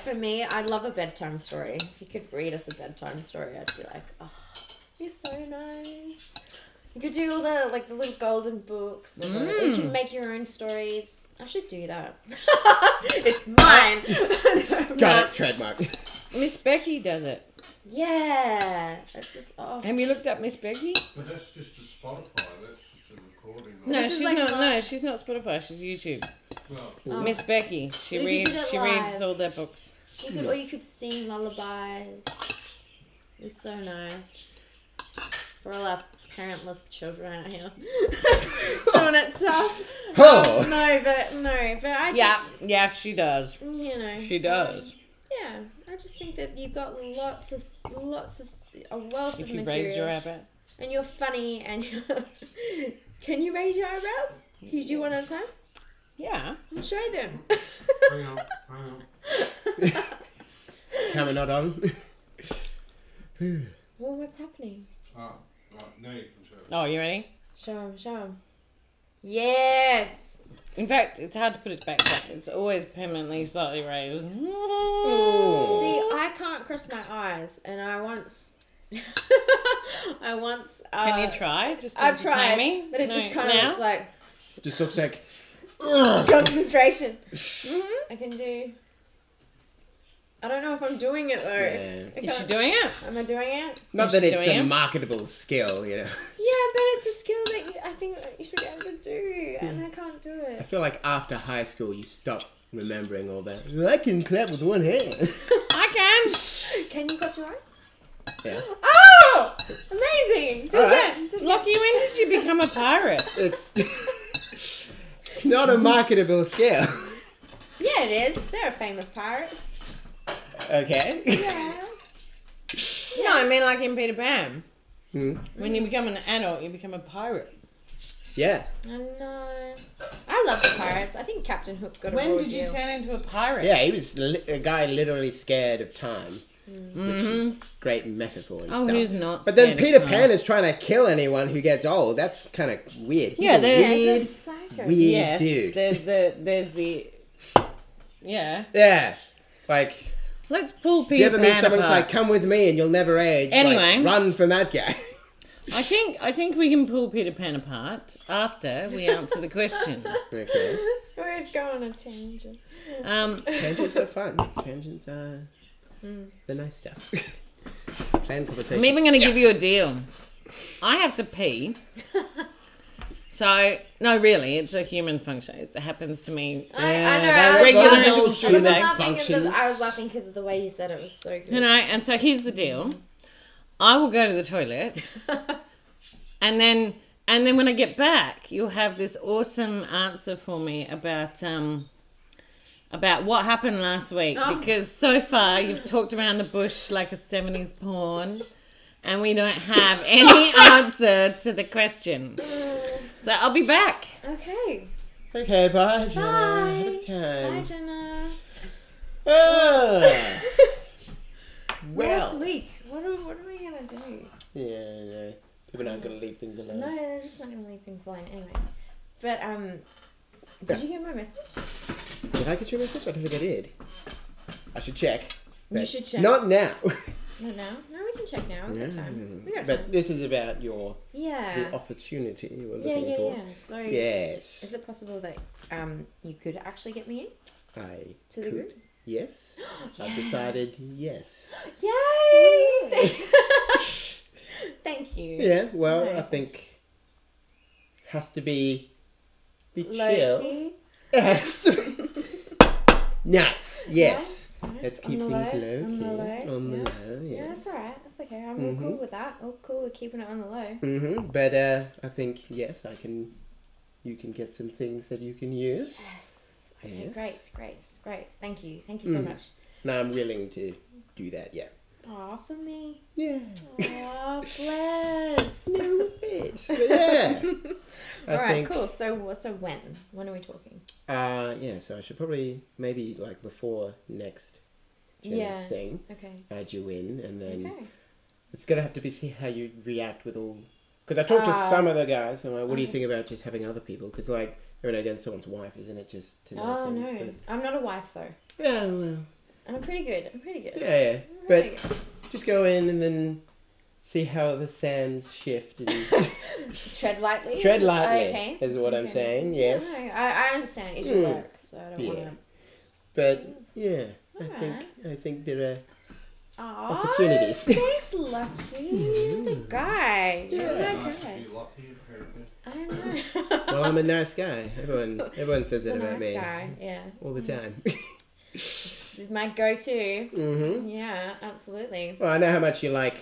Speaker 3: for me, I'd love a bedtime story. If you could read us a bedtime story, I'd be like, oh, you're so nice. You could do all the little golden books. You can make your own stories. I should do that. It's mine.
Speaker 1: Got it, trademark.
Speaker 2: Miss Becky does it.
Speaker 3: Yeah. That's just
Speaker 2: Have you looked up Miss Becky?
Speaker 4: But that's just a Spotify. That's just a recording.
Speaker 2: No, she's not. No, she's not Spotify. She's YouTube.
Speaker 4: Well,
Speaker 2: Miss Becky. She reads all their books.
Speaker 3: Or you could sing lullabies. It's so nice. For all us parentless children out here doing it tough.
Speaker 1: Oh.
Speaker 3: No, but I just
Speaker 2: yeah, she does.
Speaker 3: You know,
Speaker 2: she does.
Speaker 3: Yeah, I just think that you've got lots of a wealth of material.
Speaker 2: If you raised your eyebrow.
Speaker 3: And you're funny, and can you raise your eyebrows? You do one at a time.
Speaker 2: Yeah,
Speaker 3: I'll show them.
Speaker 4: hang on.
Speaker 1: Camera not on.
Speaker 3: Well, what's happening?
Speaker 4: Right, now you can show.
Speaker 2: Oh, you ready?
Speaker 3: Show them. Yes.
Speaker 2: In fact, it's hard to put it back. It's always permanently slightly raised.
Speaker 3: See, I can't cross my eyes, and I once.
Speaker 2: Can you try? Just to
Speaker 3: I've
Speaker 2: entertain
Speaker 3: tried,
Speaker 2: me?
Speaker 3: but it
Speaker 2: No,
Speaker 3: just kind
Speaker 2: now?
Speaker 3: of looks like
Speaker 1: Just looks like.
Speaker 3: concentration. I can do. I don't know if I'm doing it though.
Speaker 1: Yeah.
Speaker 2: Is she doing it?
Speaker 3: Am I doing it?
Speaker 1: Not
Speaker 2: Is
Speaker 1: that
Speaker 2: she
Speaker 1: it's
Speaker 2: doing
Speaker 1: a
Speaker 2: it?
Speaker 1: marketable skill, you know.
Speaker 3: Yeah, but it's a skill that I think that you should be able to do, and I can't do
Speaker 1: I
Speaker 3: it.
Speaker 1: feel like after high school you stop remembering all that. Well, I can clap with one hand.
Speaker 2: I can.
Speaker 3: Can you cross your eyes?
Speaker 1: Yeah.
Speaker 3: Oh, amazing! Do
Speaker 1: All
Speaker 3: it
Speaker 1: right.
Speaker 3: again. Do it
Speaker 2: Lockie, when did you become a pirate?
Speaker 1: It's it's not a marketable skill.
Speaker 3: again. Yeah, it is. They're famous pirates.
Speaker 1: Okay.
Speaker 3: Yeah.
Speaker 2: No, I mean like in Peter Pan.
Speaker 1: Hmm.
Speaker 2: When you become an adult, you become a pirate.
Speaker 1: Yeah.
Speaker 3: I know. I love the pirates. I think Captain Hook got a
Speaker 2: When
Speaker 3: raw
Speaker 2: did you
Speaker 3: deal.
Speaker 2: turn into a pirate?
Speaker 1: Yeah, he was a guy literally scared of time. Which is great metaphor and
Speaker 2: Oh,
Speaker 1: stuff.
Speaker 2: who's not?
Speaker 1: But then
Speaker 2: scared of
Speaker 1: Peter
Speaker 2: time?
Speaker 1: Pan is trying to kill anyone who gets old. That's kind of weird. He's
Speaker 2: Yeah,
Speaker 1: a
Speaker 2: there's-
Speaker 3: He's
Speaker 1: weird,
Speaker 3: a psycho.
Speaker 1: weird
Speaker 2: Yes,
Speaker 1: dude.
Speaker 2: there's the. Yeah.
Speaker 1: Yeah. Like,
Speaker 2: Let's pull
Speaker 1: if
Speaker 2: Peter
Speaker 1: you ever
Speaker 2: Pan
Speaker 1: meet someone that's
Speaker 2: apart.
Speaker 1: like, come with me and you'll never age,
Speaker 2: Anyway.
Speaker 1: like, run from that guy.
Speaker 2: I think we can pull Peter Pan apart after we answer the question.
Speaker 1: Okay.
Speaker 3: We're just going on a tangent.
Speaker 1: Tangents are fun. Tangents are the nice stuff. Planned conversation.
Speaker 2: I'm even going to give you a deal. I have to pee. So, no, really, it's a human function. It happens to me.
Speaker 3: I know.
Speaker 1: that-
Speaker 3: I
Speaker 2: regular
Speaker 1: those
Speaker 2: people
Speaker 1: old
Speaker 2: should
Speaker 1: human
Speaker 2: say.
Speaker 1: functions.
Speaker 3: I was laughing because of the way you said it was so good.
Speaker 2: You know, and so here's the deal. I will go to the toilet, and then when I get back, you'll have this awesome answer for me about what happened last week.
Speaker 3: Oh.
Speaker 2: Because so far you've talked around the bush like a 70s porn, and we don't have any answer to the question. So I'll be back.
Speaker 3: Okay.
Speaker 1: Okay, bye, Jenna.
Speaker 3: Bye.
Speaker 1: Have a good time.
Speaker 3: Bye, Jenna.
Speaker 1: Ah.
Speaker 3: Last
Speaker 1: Well.
Speaker 3: week. What are we gonna do?
Speaker 1: Yeah, no. People aren't going to leave things alone.
Speaker 3: No, they're just not gonna leave things alone anyway. But did you get my message?
Speaker 1: Did I get your message? I don't think I did. I should check.
Speaker 3: You
Speaker 1: But
Speaker 3: should check.
Speaker 1: Not now.
Speaker 3: Not now. No, we can check now. We got time. We got
Speaker 1: But
Speaker 3: time.
Speaker 1: this is about the
Speaker 3: Yeah.
Speaker 1: opportunity you were
Speaker 3: Yeah,
Speaker 1: looking
Speaker 3: yeah,
Speaker 1: for.
Speaker 3: yeah. So
Speaker 1: Yes.
Speaker 3: is it possible that you could actually get me in
Speaker 1: I
Speaker 3: to the
Speaker 1: could.
Speaker 3: group?
Speaker 1: Yes. I've decided yes.
Speaker 3: Yay! Thank you.
Speaker 1: Yeah, well,
Speaker 3: No.
Speaker 1: I think has to be chill.
Speaker 3: Low-key.
Speaker 1: It has to be nice. Yes.
Speaker 3: Nice.
Speaker 1: Let's
Speaker 3: On
Speaker 1: keep
Speaker 3: the
Speaker 1: things
Speaker 3: low,
Speaker 1: low
Speaker 3: on the
Speaker 1: key.
Speaker 3: low,
Speaker 1: On the
Speaker 3: yeah.
Speaker 1: low,
Speaker 3: Yeah,
Speaker 1: yes.
Speaker 3: that's alright. That's okay. I'm all cool with that. All cool with keeping it on the low.
Speaker 1: But I think yes, you can get some things that you can use.
Speaker 3: Yes. Okay,
Speaker 1: Yes.
Speaker 3: great. Thank you so much.
Speaker 1: Now I'm willing to do that. Yeah.
Speaker 3: Aw, for me.
Speaker 1: Yeah.
Speaker 3: Aw, bless.
Speaker 1: No bits. But yeah. I
Speaker 3: Alright,
Speaker 1: think,
Speaker 3: cool. So when? When are we talking?
Speaker 1: yeah. So I should probably maybe like before next Jenna's
Speaker 3: Yeah.
Speaker 1: thing,
Speaker 3: Okay.
Speaker 1: add you in, and then
Speaker 3: Okay.
Speaker 1: it's gonna have to be see how you react with all. Because I talked to some of the guys, and I'm like, what do you think about just having other people? Because like every now and again, someone's wife, isn't it? Just to know
Speaker 3: Oh
Speaker 1: things.
Speaker 3: no, I'm not a wife though,
Speaker 1: But, yeah, well,
Speaker 3: and I'm pretty good.
Speaker 1: yeah. But just go in and then see how the sands shift and
Speaker 3: Tread lightly.
Speaker 1: tread lightly.
Speaker 3: Okay.
Speaker 1: Is what I'm saying. Yes.
Speaker 3: No, I understand. It's your work, so I don't
Speaker 1: Yeah.
Speaker 3: want
Speaker 1: But yeah,
Speaker 3: Alright.
Speaker 1: I think there are
Speaker 3: to. Aw,
Speaker 1: opportunities.
Speaker 3: Thanks, Lucky. You're the guy. You're
Speaker 1: Yeah.
Speaker 3: my
Speaker 4: Nice to
Speaker 3: guy.
Speaker 4: be lucky, apparently.
Speaker 3: I know.
Speaker 1: Well, I'm a nice guy. Everyone says
Speaker 3: He's
Speaker 1: that
Speaker 3: a
Speaker 1: about
Speaker 3: nice
Speaker 1: me
Speaker 3: guy. Yeah.
Speaker 1: all the time.
Speaker 3: This is my go-to.
Speaker 1: Mhm.
Speaker 3: Yeah, absolutely.
Speaker 1: Well, I know how much you like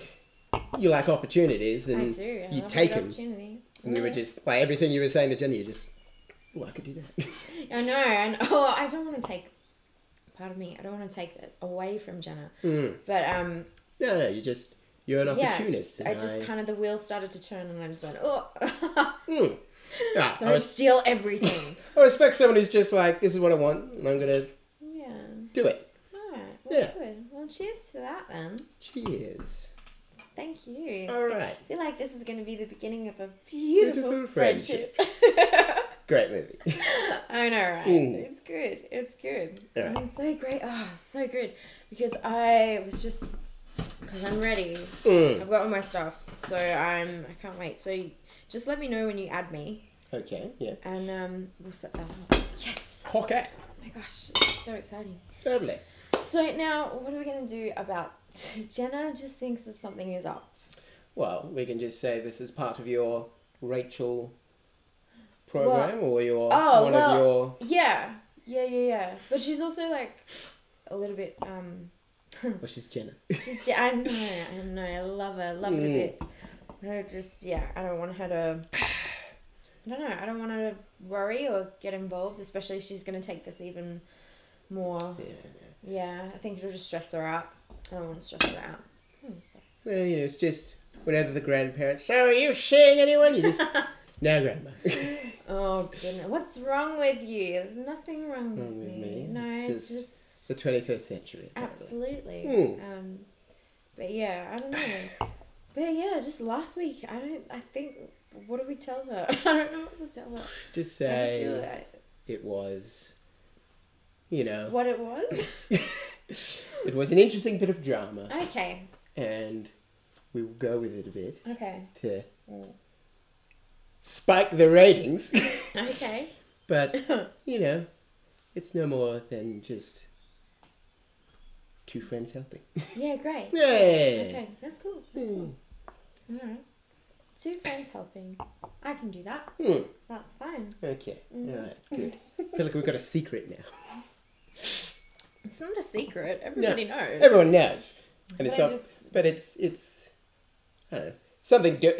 Speaker 1: opportunities, and
Speaker 3: I do. I
Speaker 1: you
Speaker 3: love a
Speaker 1: take
Speaker 3: good
Speaker 1: them.
Speaker 3: opportunity.
Speaker 1: And you were just like everything you were saying to Jenny. You just, oh, I could do that.
Speaker 3: I know, and I don't want to take. Pardon me. I don't want to take it away from Jenna. But
Speaker 1: No, you're an
Speaker 3: yeah,
Speaker 1: opportunist.
Speaker 3: I just kind of the wheels started to turn, and I just went, oh,
Speaker 1: Yeah,
Speaker 3: don't steal everything.
Speaker 1: I respect someone who's just like, this is what I want, and I'm gonna
Speaker 3: Yeah.
Speaker 1: do it.
Speaker 3: All right. Well,
Speaker 1: Yeah.
Speaker 3: good. Well, cheers to that then.
Speaker 1: Cheers.
Speaker 3: Thank you.
Speaker 1: All right.
Speaker 3: I feel like this is going to be the beginning of a beautiful
Speaker 1: Beautiful
Speaker 3: friendship.
Speaker 1: Great movie.
Speaker 3: I know, right? It's good. It's good.
Speaker 1: Yeah.
Speaker 3: I'm so great. Oh, so good. Because I'm ready. I've got all my stuff. So I can't wait. So just let me know when you add me.
Speaker 1: Okay, yeah.
Speaker 3: And we'll set that up. Yes.
Speaker 1: Okay.
Speaker 3: Oh my gosh, it's so exciting.
Speaker 1: Lovely.
Speaker 3: So now, what are we going to do about... Jenna just thinks that something is up.
Speaker 1: Well, we can just say this is part of your Rachel program or your of your...
Speaker 3: Yeah. But she's also like a little bit...
Speaker 1: Well, she's Jenna.
Speaker 3: I know. I love her. Love her a bit. I just, I don't want her to... I don't know. I don't want her to worry or get involved, especially if she's going to take this even more. Yeah, I think it'll just stress her out. I don't want to stress her out.
Speaker 1: Well, it's just whenever the grandparents, so are you seeing anyone? You just, no, Grandma.
Speaker 3: Oh, goodness. What's wrong with you? There's nothing wrong with me. No, it's just...
Speaker 1: the 21st century.
Speaker 3: Absolutely. But yeah, I don't know. But yeah, just last week, I think, what did we tell her? I don't know what to tell her.
Speaker 1: Just say it was,
Speaker 3: What it was?
Speaker 1: It was an interesting bit of drama.
Speaker 3: Okay.
Speaker 1: And we will go with it a bit.
Speaker 3: Okay.
Speaker 1: To spike the ratings.
Speaker 3: Okay.
Speaker 1: But, it's no more than just two friends helping.
Speaker 3: Yeah, great.
Speaker 1: Yeah.
Speaker 3: Okay, that's cool. All right. Two friends helping. I can do that. That's fine.
Speaker 1: Okay. All right. Good. I feel like we've got a secret now.
Speaker 3: It's not a secret. Everybody knows.
Speaker 1: Everyone knows. And
Speaker 3: But
Speaker 1: it's not. But it's. I don't know. It's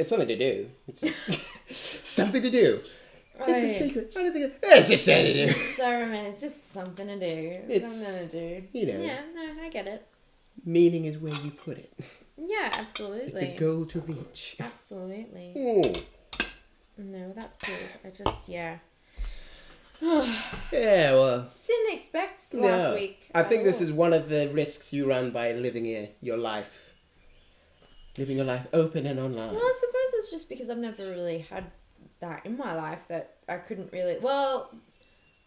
Speaker 1: something to do. It's just something to do.
Speaker 3: Right.
Speaker 1: It's a secret. I don't think it's just something to do.
Speaker 3: So, man, it's just something to do. Something to do. Yeah, no, I get it.
Speaker 1: Meaning is where you put it.
Speaker 3: Yeah, absolutely.
Speaker 1: It's a goal to reach.
Speaker 3: Absolutely. No, that's good. I just,
Speaker 1: yeah, well.
Speaker 3: Just didn't expect last week.
Speaker 1: I think this is one of the risks you run by living your life. Living your life open and online.
Speaker 3: Well, I suppose it's just because I've never really had that in my life that I couldn't really... Well,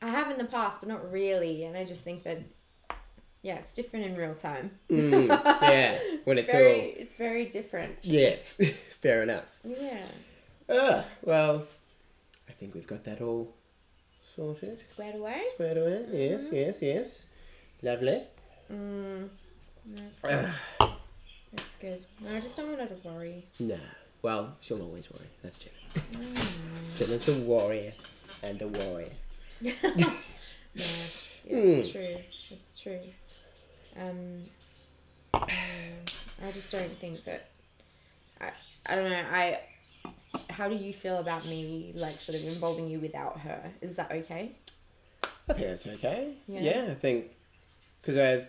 Speaker 3: I have in the past, but not really. And I just think that, it's different in real time.
Speaker 1: Yeah, when it's
Speaker 3: very different.
Speaker 1: Yes, fair enough.
Speaker 3: Yeah.
Speaker 1: Well, I think we've got that all sorted.
Speaker 3: Squared away?
Speaker 1: Yes. Lovely.
Speaker 3: That's good. That's good. No, I just don't want her to worry.
Speaker 1: No. Well, she'll always worry. That's Jenna. Jenna's a warrior and a warrior.
Speaker 3: Yes. It's true. It's true. I just don't think that... I don't know. How do you feel about me, like, sort of involving you without her? Is that okay?
Speaker 1: I think that's okay. Yeah, I think... Because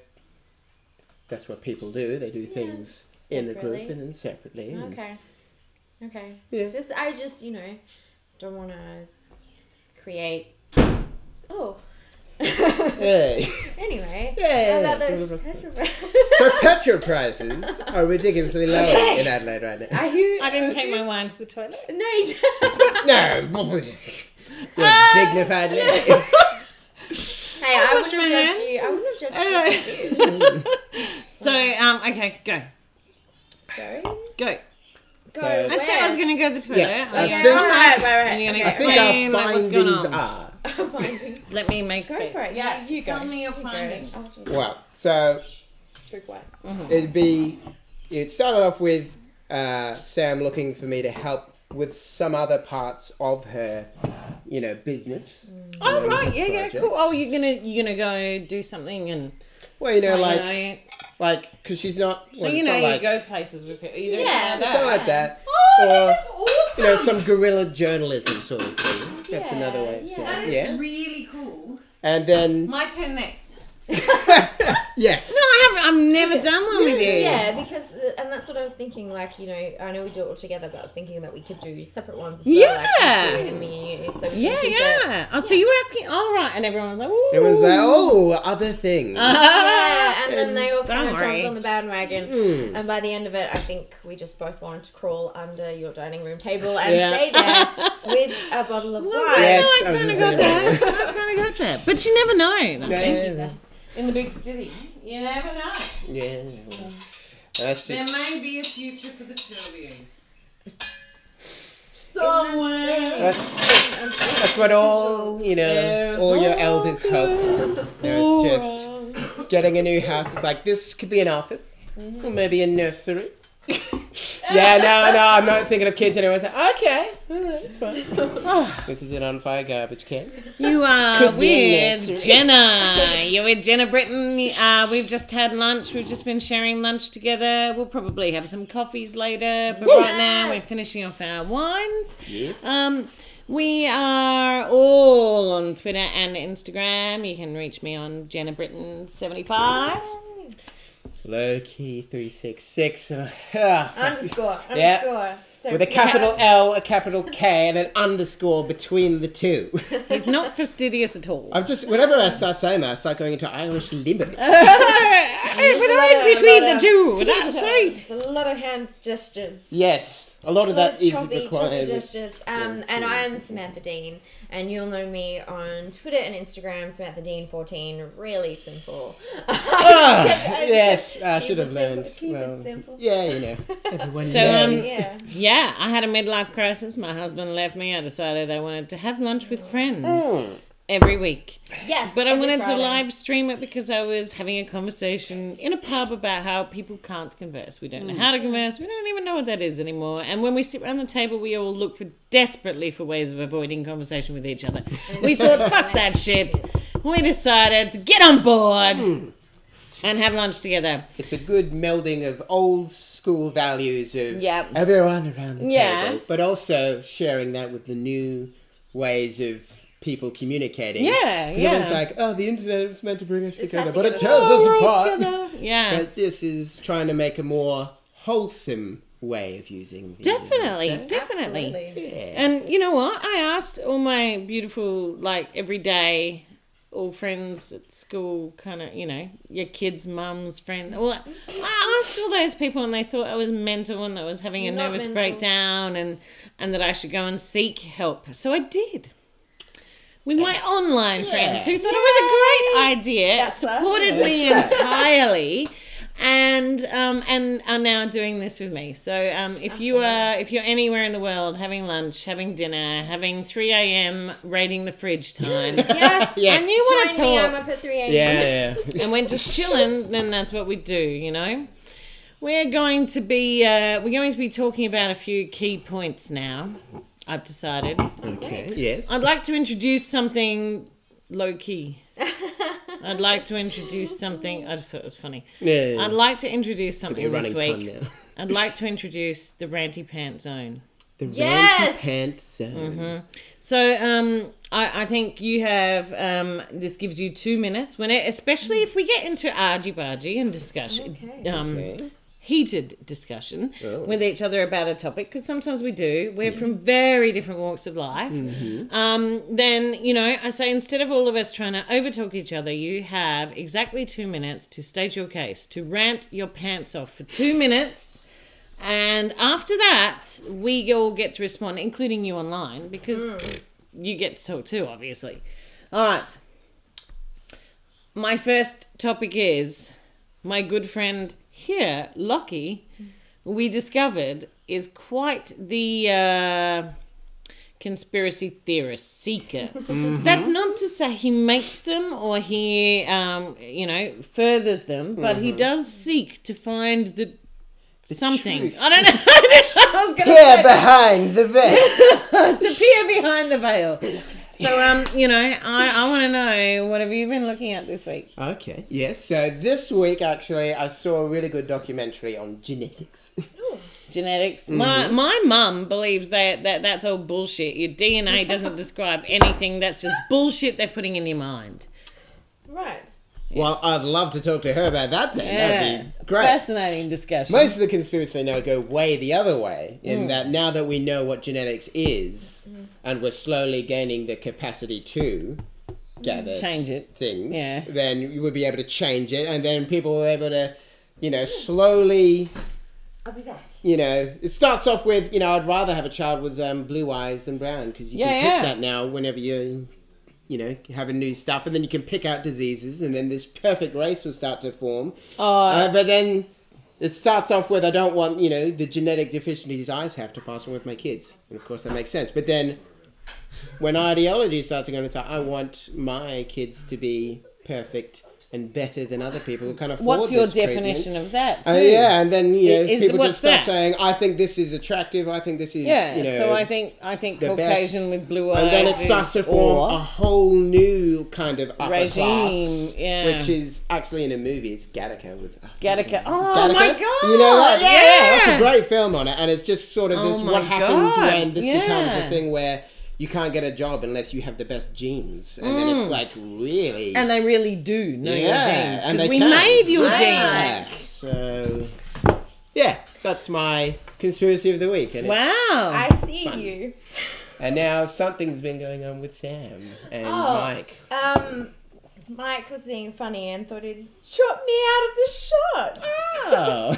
Speaker 1: that's what people do. They do things in a group and then separately.
Speaker 3: Okay.
Speaker 1: Yeah.
Speaker 3: I just, don't want to create... Oh.
Speaker 1: Hey.
Speaker 3: Anyway.
Speaker 1: Yeah.
Speaker 3: How about those petrol prices?
Speaker 1: So petrol prices are ridiculously low in Adelaide right now.
Speaker 2: I didn't take my wine to the toilet.
Speaker 3: No, you didn't.
Speaker 1: No. You're a dignified lady.
Speaker 3: Hey, I wouldn't have judged you. I wouldn't have judged you.
Speaker 2: So, okay, go.
Speaker 3: Sorry?
Speaker 2: Go.
Speaker 1: So,
Speaker 2: I said I was going to go to the toilet.
Speaker 1: Yeah,
Speaker 2: Are you
Speaker 1: I
Speaker 2: gonna
Speaker 1: think-
Speaker 2: come back?
Speaker 3: Right.
Speaker 2: And you're going
Speaker 1: I
Speaker 2: to
Speaker 1: think
Speaker 2: explain
Speaker 1: our
Speaker 2: what's going
Speaker 1: findings
Speaker 2: on.
Speaker 1: are...
Speaker 2: Let me make
Speaker 3: Go
Speaker 2: space.
Speaker 3: for it.
Speaker 2: Yes,
Speaker 3: You
Speaker 2: tell
Speaker 3: go.
Speaker 2: me your
Speaker 3: You go.
Speaker 2: findings.
Speaker 3: I'll just
Speaker 1: Well, so
Speaker 3: drink wine.
Speaker 1: it started off with Sam looking for me to help with some other parts of her, business.
Speaker 2: Oh right, yeah,
Speaker 1: projects.
Speaker 2: cool. Oh, you're gonna go do something and
Speaker 1: Well, like because she's not. Well, it's not
Speaker 2: you
Speaker 1: like,
Speaker 2: go places with people. You don't
Speaker 3: Yeah,
Speaker 2: know
Speaker 1: it's
Speaker 2: that.
Speaker 1: not like that.
Speaker 2: Oh,
Speaker 1: Or,
Speaker 2: that's awesome.
Speaker 1: some guerrilla journalism sort of thing. That's
Speaker 3: Yeah,
Speaker 1: another way of
Speaker 3: yeah.
Speaker 1: saying
Speaker 2: That
Speaker 1: it.
Speaker 2: is
Speaker 1: Yeah.
Speaker 2: really cool.
Speaker 1: And then
Speaker 2: My turn next.
Speaker 1: yes.
Speaker 2: No, I haven't. I've never done one with you.
Speaker 3: Yeah, because, and that's what I was thinking, like, I know we do it all together, but I was thinking that we could do separate ones as well.
Speaker 2: Yeah.
Speaker 3: Like, you and me, so we can keep it.
Speaker 2: Yeah. Oh, so you were asking, all right, and everyone was like, ooh.
Speaker 1: It was like, other things.
Speaker 3: Yeah, and then they all
Speaker 2: Don't
Speaker 3: kind of
Speaker 2: worry.
Speaker 3: jumped on on the bandwagon. And by the end of it, I think we just both wanted to crawl under your dining room table and stay there with a bottle of wine.
Speaker 1: Yes,
Speaker 2: I kind of got that. I kind of got that. But you never know.
Speaker 3: Thank you. That's
Speaker 2: In the big city, you never know.
Speaker 1: Yeah. That's
Speaker 2: There
Speaker 1: just...
Speaker 2: may be a future for the two of you.
Speaker 1: That's what all, you know, all your elders hope. You know, it's just getting a new house. It's like, this could be an office. Or maybe a nursery. Yeah, no, I'm not thinking of kids anyway. It's like, okay, alright, fine. This is an on fire garbage can.
Speaker 2: You are
Speaker 1: Could be a
Speaker 2: with
Speaker 1: nursery.
Speaker 2: Jenna. You're with Jenna Britton. We've just had lunch. We've just been sharing lunch together. We'll probably have some coffees later. But right now we're finishing off our wines.
Speaker 1: Yes.
Speaker 2: We are all on Twitter and Instagram. You can reach me on Jenna Britton 75.
Speaker 1: Low key 366.
Speaker 3: underscore.
Speaker 1: Yeah.
Speaker 3: Don't
Speaker 1: With a
Speaker 3: forget.
Speaker 1: capital L, a capital K, and an underscore between the two.
Speaker 2: He's not fastidious at all.
Speaker 1: I've just, whenever I start saying that, I start going into Irish limericks.
Speaker 2: Between the two. That's right.
Speaker 3: There's a lot of hand gestures.
Speaker 1: Yes, a lot of that is
Speaker 3: choppy
Speaker 1: required.
Speaker 3: gestures. And I'm Samantha Dean, and you'll know me on Twitter and Instagram, Samantha Dean 14. Really simple.
Speaker 1: Yes, I should have
Speaker 3: it
Speaker 1: learned.
Speaker 3: simple, keep it simple.
Speaker 1: Yeah, you know, everyone
Speaker 2: So,
Speaker 1: learns.
Speaker 2: yeah, I had a midlife crisis. My husband left me. I decided I wanted to have lunch with friends every week.
Speaker 3: Yes.
Speaker 2: But I
Speaker 3: every
Speaker 2: wanted to
Speaker 3: Friday.
Speaker 2: live stream it because I was having a conversation in a pub about how people can't converse. We don't know how to converse. We don't even know what that is anymore. And when we sit around the table, we all look desperately for ways of avoiding conversation with each other. We thought, fuck that shit. We decided to get on board and have lunch together.
Speaker 1: It's a good melding of old school values of
Speaker 2: Yep.
Speaker 1: everyone around the
Speaker 2: Yeah.
Speaker 1: table, but also sharing that with the new ways of people communicating.
Speaker 2: Yeah,
Speaker 1: 'Cause
Speaker 2: yeah.
Speaker 1: everyone's like, oh, the internet was meant to bring us together,
Speaker 3: not
Speaker 1: but it
Speaker 3: together.
Speaker 1: tells us
Speaker 2: All
Speaker 1: apart.
Speaker 2: together. Yeah.
Speaker 1: But this is trying to make a more wholesome way of using the
Speaker 2: Definitely,
Speaker 1: internet.
Speaker 2: definitely.
Speaker 3: Absolutely.
Speaker 1: Yeah.
Speaker 2: And you know what? I asked all my beautiful, like, everyday, all friends at school, kind of, you know, your kids' mums, friends. Well, I asked all those people, and they thought I was mental and that I was having a
Speaker 3: Not
Speaker 2: nervous
Speaker 3: mental.
Speaker 2: breakdown, and that I should go and seek help. So I did. With my online friends, who thought it was a great idea,
Speaker 3: That's us.
Speaker 2: supported me entirely, and are now doing this with me. So if you're anywhere in the world having lunch, having dinner, having 3 a.m. raiding the fridge time,
Speaker 3: Yes.
Speaker 1: Yes.
Speaker 2: and you want to
Speaker 3: Join me. I'm
Speaker 2: talk,
Speaker 3: up at 3 a.m.
Speaker 1: Yeah.
Speaker 2: and we're just chilling, then that's what we do. You know, we're going to be talking about a few key points now. I've decided.
Speaker 1: Okay. Yes.
Speaker 2: I'd like to introduce something low key. I'd like to introduce something. I just thought it was funny.
Speaker 1: Yeah.
Speaker 2: I'd like to introduce
Speaker 1: Be a
Speaker 2: something this
Speaker 1: running
Speaker 2: week.
Speaker 1: pun now.
Speaker 2: I'd like to introduce the Ranty Pant Zone.
Speaker 1: The
Speaker 3: Yes!
Speaker 1: Ranty Pant Zone.
Speaker 2: So I think you have this gives you 2 minutes especially if we get into argy-bargy and discussion.
Speaker 3: Okay.
Speaker 2: Heated discussion
Speaker 1: Oh.
Speaker 2: with each other about a topic, because sometimes we do. We're from very different walks of life. Then, you know, I say instead of all of us trying to overtalk each other, you have exactly 2 minutes to state your case, to rant your pants off for 2 minutes. And after that, we all get to respond, including you online, because you get to talk too, obviously. All right. My first topic is my good friend here, Lockie, we discovered is quite the conspiracy theorist seeker. That's not to say he makes them or he, furthers them, but he does seek to find the something.
Speaker 1: truth.
Speaker 2: I don't know. I was gonna
Speaker 1: Peer behind the veil.
Speaker 2: to peer behind the veil. So, I want to know, what have you been looking at this week?
Speaker 1: Okay. Yes. So this week, actually, I saw a really good documentary on genetics.
Speaker 2: Genetics. My mum believes that's all bullshit. Your DNA doesn't describe anything. That's just bullshit they're putting in your mind.
Speaker 3: Right.
Speaker 1: Well, I'd love to talk to her about that then.
Speaker 2: Yeah.
Speaker 1: That'd be great.
Speaker 2: Fascinating discussion.
Speaker 1: Most of the conspiracy I know go way the other way, in that now that we know what genetics is, and we're slowly gaining the capacity to gather
Speaker 2: Change it.
Speaker 1: things,
Speaker 2: Yeah.
Speaker 1: then you would be able to change it, and then people were able to you know, slowly,
Speaker 3: I'll be back.
Speaker 1: you know, it starts off with, you know, I'd rather have a child with blue eyes than brown, because you can pick that now whenever you know, having new stuff, and then you can pick out diseases, and then this perfect race will start to form. But then it starts off with, I don't want, you know, the genetic deficiencies I have to pass on with my kids. And of course that makes sense. But then when ideology starts to go, it's like, I want my kids to be perfect and better than other people who can't afford
Speaker 2: What's your
Speaker 1: this treatment.
Speaker 2: definition of that? Too?
Speaker 1: Yeah, and then, you know, people
Speaker 2: what's
Speaker 1: just start
Speaker 2: that?
Speaker 1: saying, I think this is attractive, I think this is, you know...
Speaker 2: so I think
Speaker 1: the
Speaker 2: Caucasian
Speaker 1: best.
Speaker 2: with blue eyes
Speaker 1: And then it starts to form a whole new kind of upper
Speaker 2: regime,
Speaker 1: class,
Speaker 2: yeah.
Speaker 1: which is actually in a movie. It's Gattaca with...
Speaker 2: Gattaca. Oh,
Speaker 1: Gattaca?
Speaker 2: my God!
Speaker 1: You know that?
Speaker 2: Yeah.
Speaker 1: That's a great film on it, and it's just sort of this,
Speaker 2: Oh my
Speaker 1: what happens
Speaker 2: God,
Speaker 1: when this becomes a
Speaker 2: yeah.
Speaker 1: thing where you can't get a job unless you have the best genes. And then it's like, really...
Speaker 2: And they really do know your genes.
Speaker 1: and
Speaker 2: Because
Speaker 1: they
Speaker 2: we
Speaker 1: can.
Speaker 2: made your
Speaker 1: Yeah.
Speaker 2: genes.
Speaker 1: So, yeah, that's my conspiracy of the week. And
Speaker 2: Wow.
Speaker 3: I see
Speaker 1: Fun.
Speaker 3: you.
Speaker 1: And now something's been going on with Sam and Mike.
Speaker 3: Mike was being funny and thought he'd chop me out of the shot.
Speaker 1: Oh,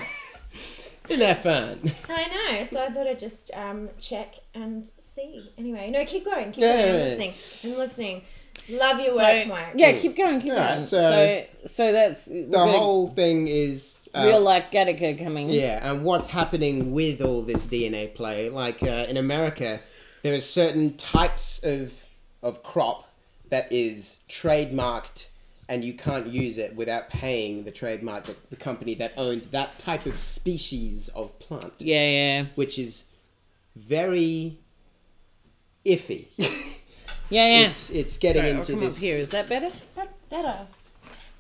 Speaker 1: isn't that fun?
Speaker 3: I know, so I thought I'd just check and see. Anyway, no, keep going,
Speaker 1: Yeah,
Speaker 3: I'm
Speaker 1: yeah.
Speaker 3: listening. I'm listening. Love your work, Mike.
Speaker 2: Yeah, keep going, keep
Speaker 1: Alright,
Speaker 2: going.
Speaker 1: so
Speaker 2: that's
Speaker 1: The whole thing is...
Speaker 2: real life Gattaca coming.
Speaker 1: Yeah, and what's happening with all this DNA play. Like in America, there are certain types of crop that is trademarked, and you can't use it without paying the trademark, the company that owns that type of species of plant.
Speaker 2: Yeah, yeah.
Speaker 1: Which is very iffy.
Speaker 2: Yeah.
Speaker 1: It's getting
Speaker 2: Sorry, I'll
Speaker 1: into
Speaker 2: come
Speaker 1: this...
Speaker 2: up here. Is that better?
Speaker 3: That's better.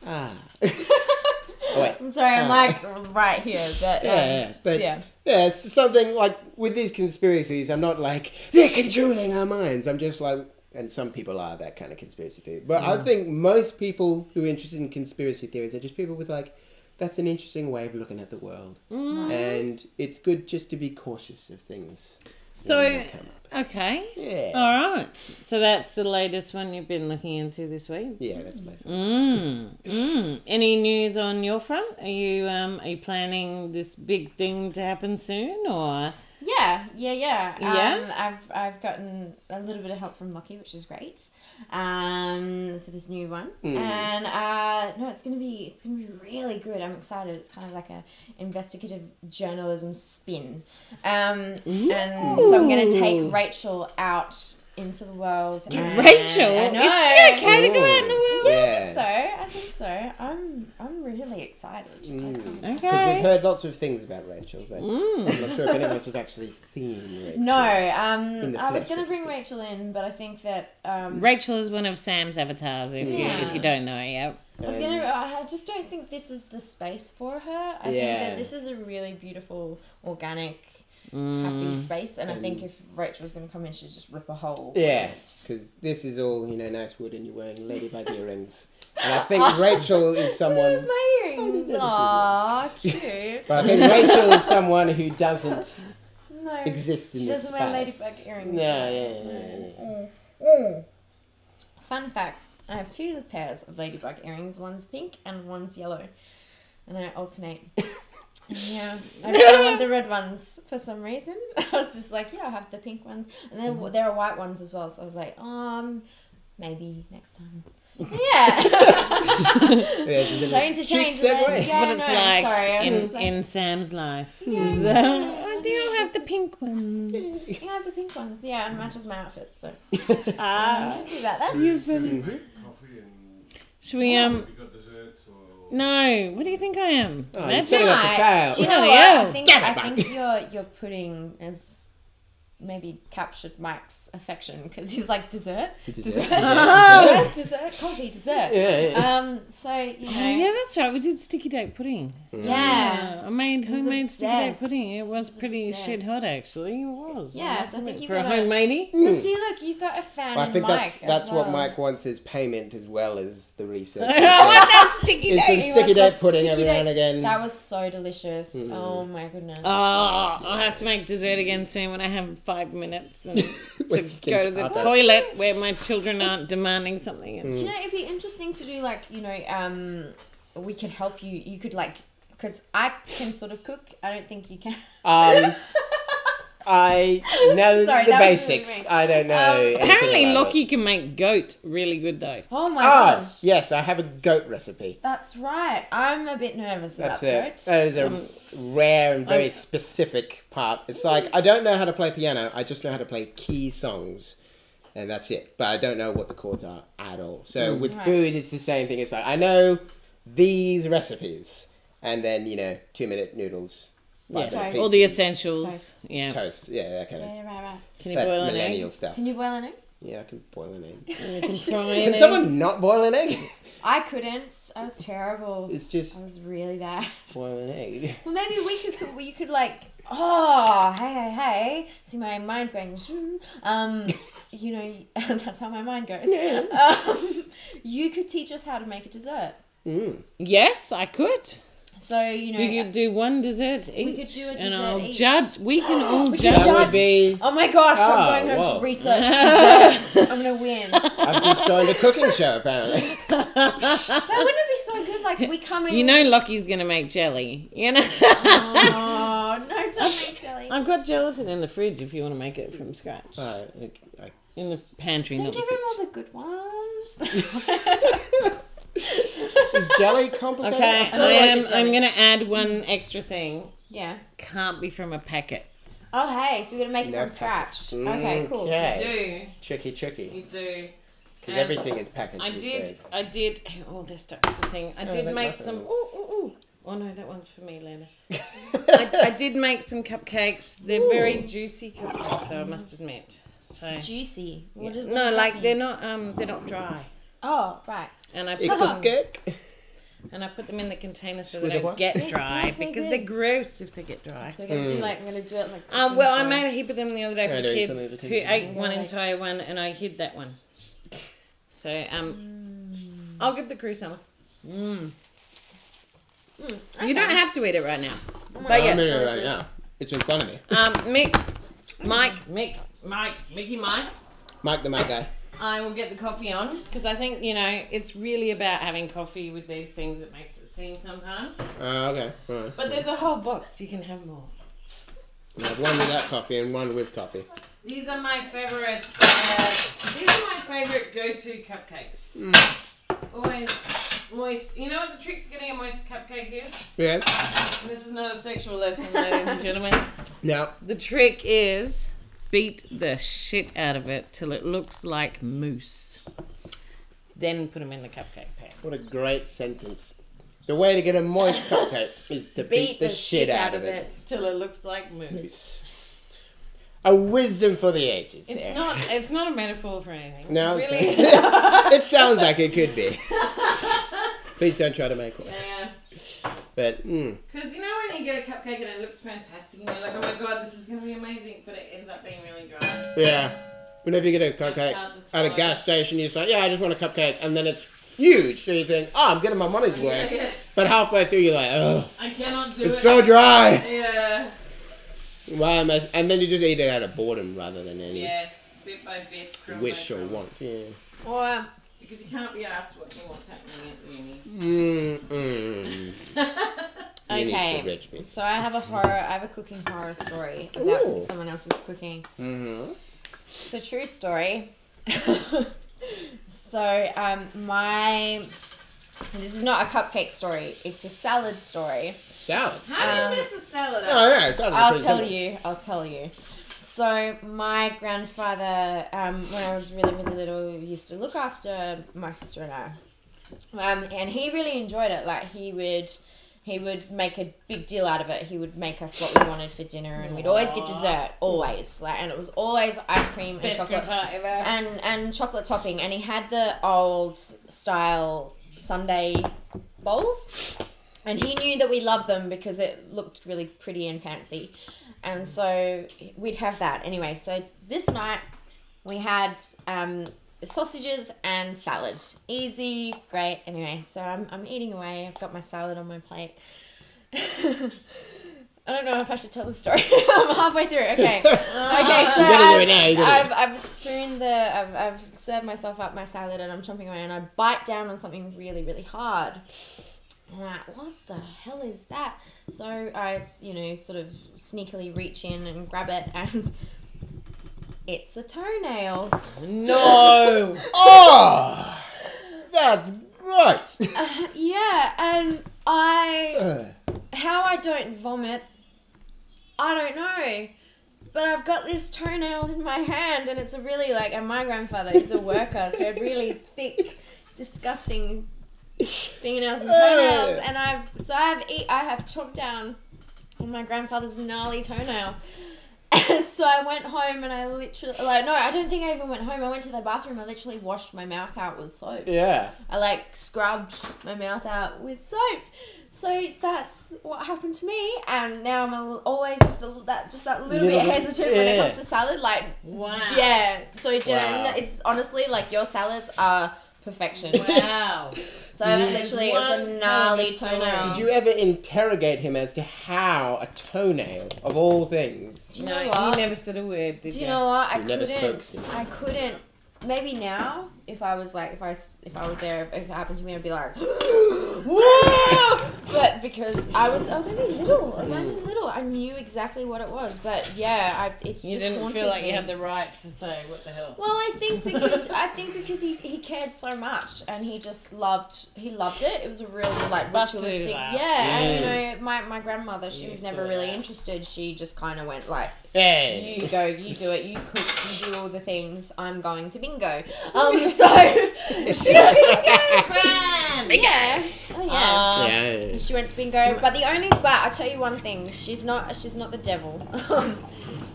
Speaker 1: Ah. Oh, wait.
Speaker 3: I'm sorry, I'm like right here, but
Speaker 1: yeah, it's something like with these conspiracies, I'm not like, they're controlling our minds. I'm just like, and some people are that kind of conspiracy theory. But I think most people who are interested in conspiracy theories are just people with like, that's an interesting way of looking at the world. And it's good just to be cautious of things.
Speaker 2: So,
Speaker 1: when they come up.
Speaker 2: okay.
Speaker 1: Yeah.
Speaker 2: All right. So that's the latest one you've been looking into this week?
Speaker 1: Yeah, that's my favorite.
Speaker 2: Any news on your front? Are you planning this big thing to happen soon, or?
Speaker 3: Yeah. I've gotten a little bit of help from Lockie, which is great, for this new one. And no, it's gonna be really good. I'm excited. It's kind of like a investigative journalism spin. And so I'm gonna take Rachel out into the world. And
Speaker 2: Rachel,
Speaker 3: I know.
Speaker 2: is she okay to go out in the world?
Speaker 3: Yeah, I think so. I'm really excited. To take her.
Speaker 1: Because
Speaker 2: Okay.
Speaker 1: we've heard lots of things about Rachel, but I'm not sure if any of us have actually seen Rachel.
Speaker 3: No,
Speaker 1: the
Speaker 3: I was
Speaker 1: flesh,
Speaker 3: gonna
Speaker 1: so to
Speaker 3: bring
Speaker 1: speak.
Speaker 3: Rachel in, but I think that
Speaker 2: Rachel is one of Sam's avatars. If you don't know, yeah.
Speaker 3: I just don't think this is the space for her. I think
Speaker 1: Yeah.
Speaker 3: that this is a really beautiful, organic, happy space, and I think if Rachel was going to come in, she'd just rip a hole.
Speaker 1: Yeah,
Speaker 3: in it.
Speaker 1: because this is all, nice wood and you're wearing ladybug earrings. And I think Rachel is someone...
Speaker 3: Where's my earrings? Aww, cute.
Speaker 1: But I think Rachel is someone who doesn't
Speaker 3: No,
Speaker 1: exist in
Speaker 3: she
Speaker 1: this
Speaker 3: doesn't
Speaker 1: space.
Speaker 3: wear ladybug earrings.
Speaker 1: Yeah.
Speaker 3: Fun fact, I have two pairs of ladybug earrings. One's pink and one's yellow. And I alternate. Yeah, I don't want the red ones for some reason. I was just like, I'll have the pink ones. And then there are white ones as well. So I was like, maybe next time. Yeah. So interchange them.
Speaker 1: segue.
Speaker 2: That's
Speaker 3: Yeah,
Speaker 2: what it's
Speaker 3: no,
Speaker 2: like
Speaker 3: sorry, I was just like,
Speaker 2: in Sam's life.
Speaker 3: Yeah.
Speaker 2: I think I'll have the pink ones.
Speaker 3: I have the pink ones. Yeah, and matches my outfit. So I'm happy about that.
Speaker 4: Make coffee and
Speaker 2: Should we
Speaker 4: have you got desserts or
Speaker 2: No, what do you think I am?
Speaker 1: Oh, you're
Speaker 2: That's
Speaker 1: setting up the fail.
Speaker 3: Do you know
Speaker 2: Bloody
Speaker 3: what?
Speaker 2: hell.
Speaker 3: I think your pudding is maybe captured Mike's affection because he's like dessert,
Speaker 1: Dessert.
Speaker 3: coffee, dessert.
Speaker 1: Yeah.
Speaker 3: So you know,
Speaker 2: yeah, that's right. We did sticky date pudding.
Speaker 3: yeah.
Speaker 2: I made
Speaker 3: He was
Speaker 2: homemade sticky date
Speaker 3: obsessed.
Speaker 2: pudding. It was
Speaker 3: He was
Speaker 2: pretty
Speaker 3: obsessed.
Speaker 2: shit hot, actually. It was.
Speaker 3: Yeah, so I think you
Speaker 2: for a
Speaker 3: gotta-
Speaker 2: homemadey.
Speaker 3: But see, look, you've got a fan.
Speaker 1: Well, I
Speaker 3: in
Speaker 1: think
Speaker 3: Mike
Speaker 1: that's
Speaker 3: as
Speaker 1: what
Speaker 3: well.
Speaker 1: Mike wants as payment as well as the research.
Speaker 2: I want that sticky
Speaker 1: It's some
Speaker 2: date.
Speaker 3: He
Speaker 1: sticky
Speaker 3: wants
Speaker 1: date
Speaker 3: that
Speaker 1: pudding
Speaker 3: sticky
Speaker 1: every now
Speaker 3: date.
Speaker 1: and again.
Speaker 3: That was so delicious. Oh my goodness.
Speaker 2: Oh, I'll have to make dessert again soon when I have 5 minutes and to
Speaker 1: can
Speaker 2: go to the
Speaker 1: cut that.
Speaker 2: toilet where my children aren't demanding something. And
Speaker 3: Do you know, it'd be interesting to do like, we could help you. You could like Because I can sort of cook. I don't think you can.
Speaker 1: I know
Speaker 3: Sorry,
Speaker 1: the
Speaker 3: that was
Speaker 1: basics.
Speaker 3: really mean.
Speaker 1: I don't know. anything
Speaker 2: Apparently,
Speaker 1: about
Speaker 2: Lockie
Speaker 1: it.
Speaker 2: can make goat really good though.
Speaker 3: Oh my
Speaker 1: Ah,
Speaker 3: gosh.
Speaker 1: yes, I have a goat recipe.
Speaker 3: That's right. I'm a bit nervous
Speaker 1: That's
Speaker 3: about
Speaker 1: it.
Speaker 3: goat.
Speaker 1: That is a rare and very specific part. It's like, I don't know how to play piano. I just know how to play key songs. And that's it. But I don't know what the chords are at all. So with
Speaker 3: Right.
Speaker 1: food, it's the same thing. It's like, I know these recipes. And then, 2-minute noodles.
Speaker 2: Yes.
Speaker 3: Toast.
Speaker 2: All the essentials.
Speaker 3: Toast.
Speaker 2: Yeah.
Speaker 1: Toast. Yeah, that kind of
Speaker 3: Yeah, right.
Speaker 2: Can you
Speaker 1: that
Speaker 2: boil an
Speaker 1: millennial
Speaker 2: egg?
Speaker 1: stuff.
Speaker 3: Can you boil an egg?
Speaker 1: Yeah, I can boil an egg.
Speaker 2: You can fry
Speaker 1: Can
Speaker 2: an egg.
Speaker 1: someone not boil an egg?
Speaker 3: I couldn't. I was terrible.
Speaker 1: It's just
Speaker 3: I was really bad.
Speaker 1: boil an egg.
Speaker 3: Well, maybe you could like, oh, hey. See, my mind's going, shoo. That's how my mind goes. You could teach us how to make a dessert.
Speaker 1: Mm.
Speaker 2: Yes, I could.
Speaker 3: So,
Speaker 2: We could do one dessert each.
Speaker 3: we could do a
Speaker 2: and
Speaker 3: dessert
Speaker 2: I'll
Speaker 3: each.
Speaker 2: judge. We can all
Speaker 3: We can
Speaker 2: judge.
Speaker 1: That would be...
Speaker 3: Oh my gosh,
Speaker 1: Oh,
Speaker 3: I'm going home
Speaker 1: whoa.
Speaker 3: to research desserts. I'm going to win.
Speaker 1: I've just joined a cooking show, apparently.
Speaker 3: But wouldn't it be so good? Like, we come in.
Speaker 2: You know Lockie's going to make jelly.
Speaker 3: Oh, no, don't make jelly.
Speaker 2: I've got gelatin in the fridge if you want to make it from scratch.
Speaker 1: I
Speaker 2: In the pantry,
Speaker 3: Don't
Speaker 2: not the
Speaker 3: give him
Speaker 2: fridge.
Speaker 3: all the good ones.
Speaker 1: Is jelly complicated?
Speaker 2: Okay,
Speaker 3: I don't like
Speaker 2: I'm
Speaker 3: jelly.
Speaker 2: going to add one extra thing.
Speaker 3: Yeah.
Speaker 2: Can't be from a packet.
Speaker 3: Oh, hey, so we're going to make it
Speaker 1: No
Speaker 3: from scratch.
Speaker 1: packets.
Speaker 3: Okay, cool.
Speaker 1: Okay.
Speaker 2: Do.
Speaker 1: Tricky.
Speaker 2: You do.
Speaker 1: Because
Speaker 2: And
Speaker 1: everything is packaged
Speaker 2: I
Speaker 1: these
Speaker 2: did.
Speaker 1: days.
Speaker 2: I did. Oh, they're stuck with the thing. I did
Speaker 1: they're
Speaker 2: make
Speaker 1: nothing.
Speaker 2: some. Ooh. Oh no, that one's for me, Lena. I did make some cupcakes. They're very juicy cupcakes, though I must admit. So
Speaker 3: Juicy.
Speaker 2: yeah.
Speaker 3: What does
Speaker 2: No,
Speaker 3: that
Speaker 2: like
Speaker 3: mean?
Speaker 2: they're not dry.
Speaker 3: Oh, right.
Speaker 2: And I
Speaker 1: A
Speaker 2: put
Speaker 1: cupcake.
Speaker 2: them in the container so
Speaker 1: With
Speaker 2: they
Speaker 1: the
Speaker 2: don't
Speaker 1: what?
Speaker 2: get
Speaker 3: It
Speaker 2: dry
Speaker 3: smells so
Speaker 2: because
Speaker 3: good.
Speaker 2: they're gross if they get dry.
Speaker 3: So we're going to do I'm going to do it like.
Speaker 2: Well, I made a heap of them the other day for
Speaker 1: Yeah,
Speaker 2: the
Speaker 1: doing something
Speaker 2: kids
Speaker 1: with the
Speaker 2: who
Speaker 1: kids.
Speaker 2: ate one
Speaker 3: Really?
Speaker 2: entire one, and I hid that one. So I'll give the crew some. You don't have to eat it right now. But
Speaker 1: I'm
Speaker 2: yes,
Speaker 1: in it right now. It's in front of me.
Speaker 2: Mickey Mike.
Speaker 1: Mike the Mike guy.
Speaker 2: I will get the coffee on because I think it's really about having coffee with these things that makes it sing sometimes.
Speaker 1: Okay. Right.
Speaker 2: But there's a whole box. You can have more.
Speaker 1: I have one without coffee and one with coffee.
Speaker 2: These are my favorites. These are my favorite go-to cupcakes. Always moist. You know what the trick to getting a moist cupcake is?
Speaker 1: Yeah.
Speaker 2: And this is not a sexual lesson, ladies and gentlemen.
Speaker 1: Now,
Speaker 2: The trick is beat the shit out of it till it looks like mousse. Then put them in the cupcake pan.
Speaker 1: what a great sentence. The way to get a moist cupcake is to beat the shit out of it.
Speaker 2: Till it looks like mousse.
Speaker 1: It's a wisdom for the ages
Speaker 2: It's
Speaker 1: there.
Speaker 2: not a metaphor for anything.
Speaker 1: No,
Speaker 2: really.
Speaker 1: it sounds like it could be. Please don't try to make one.
Speaker 2: Yeah.
Speaker 1: But,
Speaker 2: Because you know when you get a cupcake and it looks fantastic and you're like, oh my god, this is going to be amazing, but it ends up being really dry.
Speaker 1: yeah. Whenever you get a cupcake
Speaker 2: hard to
Speaker 1: at a
Speaker 2: swallow.
Speaker 1: gas station, you're just like, yeah, I just want a cupcake. And then it's huge. So you think, oh, I'm getting my money's worth.
Speaker 2: Yeah.
Speaker 1: But halfway through, you're like, oh,
Speaker 2: I cannot do it.
Speaker 1: it's so dry.
Speaker 2: Yeah.
Speaker 1: Why am I? And then you just eat it out of boredom rather than any
Speaker 2: Yes, bit by bit. crumb
Speaker 1: wish
Speaker 2: by
Speaker 1: or
Speaker 2: crumb.
Speaker 1: want. Yeah.
Speaker 3: Or
Speaker 2: Because you can't be asked watching what's happening at uni.
Speaker 3: okay,
Speaker 1: Rich me.
Speaker 3: so I have a cooking horror story about
Speaker 1: Ooh.
Speaker 3: someone else's cooking.
Speaker 1: Mm-hmm.
Speaker 3: It's a true story. So this is not a cupcake story. It's a salad story.
Speaker 1: Salad.
Speaker 2: How do you mess a salad up?
Speaker 1: Oh, yeah, salad is
Speaker 3: I'll
Speaker 1: pretty simple.
Speaker 3: I'll tell you. So my grandfather, when I was really, really little, used to look after my sister and I. And he really enjoyed it. Like he would make a big deal out of it. He would make us what we wanted for dinner, and we'd always get dessert, always. and it was always ice cream and
Speaker 2: Best
Speaker 3: chocolate
Speaker 2: grandpa ever.
Speaker 3: and chocolate topping. And he had the old style sundae bowls, and he knew that we loved them because it looked really pretty and fancy. And so we'd have that anyway. So this night we had sausages and salad. Easy, great. Anyway, so I'm eating away. I've got my salad on my plate. I don't know if I should tell the story. I'm halfway through. Okay. Okay. So
Speaker 1: You gotta do it now, you gotta do it.
Speaker 3: I've served myself up my salad and I'm chomping away and I bite down on something really, really hard. I'm like, what the hell is that? So I, sort of sneakily reach in and grab it, and it's a toenail.
Speaker 2: No.
Speaker 1: Oh, that's gross.
Speaker 3: Yeah, and how I don't vomit, I don't know. But I've got this toenail in my hand, and it's a really and my grandfather is a worker, so had really thick, disgusting fingernails and toenails, and I have chomped down on my grandfather's gnarly toenail. And so I went home, and I literally I don't think I even went home. I went to the bathroom. I literally washed my mouth out with soap.
Speaker 1: Yeah.
Speaker 3: I scrubbed my mouth out with soap. So that's what happened to me, and now I'm always just that little bit hesitant when it comes to salad.
Speaker 2: Wow.
Speaker 3: Yeah. So it's honestly your salads are perfection.
Speaker 2: Wow.
Speaker 3: So literally, it's a gnarly toenail.
Speaker 1: Did you ever interrogate him as to how a toenail, of all things?
Speaker 3: Do you know
Speaker 2: No,
Speaker 3: what?
Speaker 2: you never said a word, did you?
Speaker 3: Do you know what? I
Speaker 1: never spoke
Speaker 3: couldn't.
Speaker 1: to him.
Speaker 3: I couldn't. Maybe now, if I was there, if it happened to me, I'd be like, but because I was only little. I knew exactly what it was, but yeah,
Speaker 2: You
Speaker 3: just
Speaker 2: didn't
Speaker 3: haunted
Speaker 2: feel like
Speaker 3: me.
Speaker 2: you had the right to say, what the hell?
Speaker 3: Well, I think because he cared so much, and he loved it. It was a real
Speaker 2: Busted his
Speaker 3: ritualistic.
Speaker 2: ass.
Speaker 3: Yeah, and my grandmother, she was never really interested. She just kind of went
Speaker 1: Hey.
Speaker 3: you go, you do it, you cook, you do all the things. I'm going to bingo.
Speaker 2: Bingo!
Speaker 3: Yeah. Oh yeah.
Speaker 1: Yeah.
Speaker 3: She went to bingo, but I tell you one thing, she's not the devil.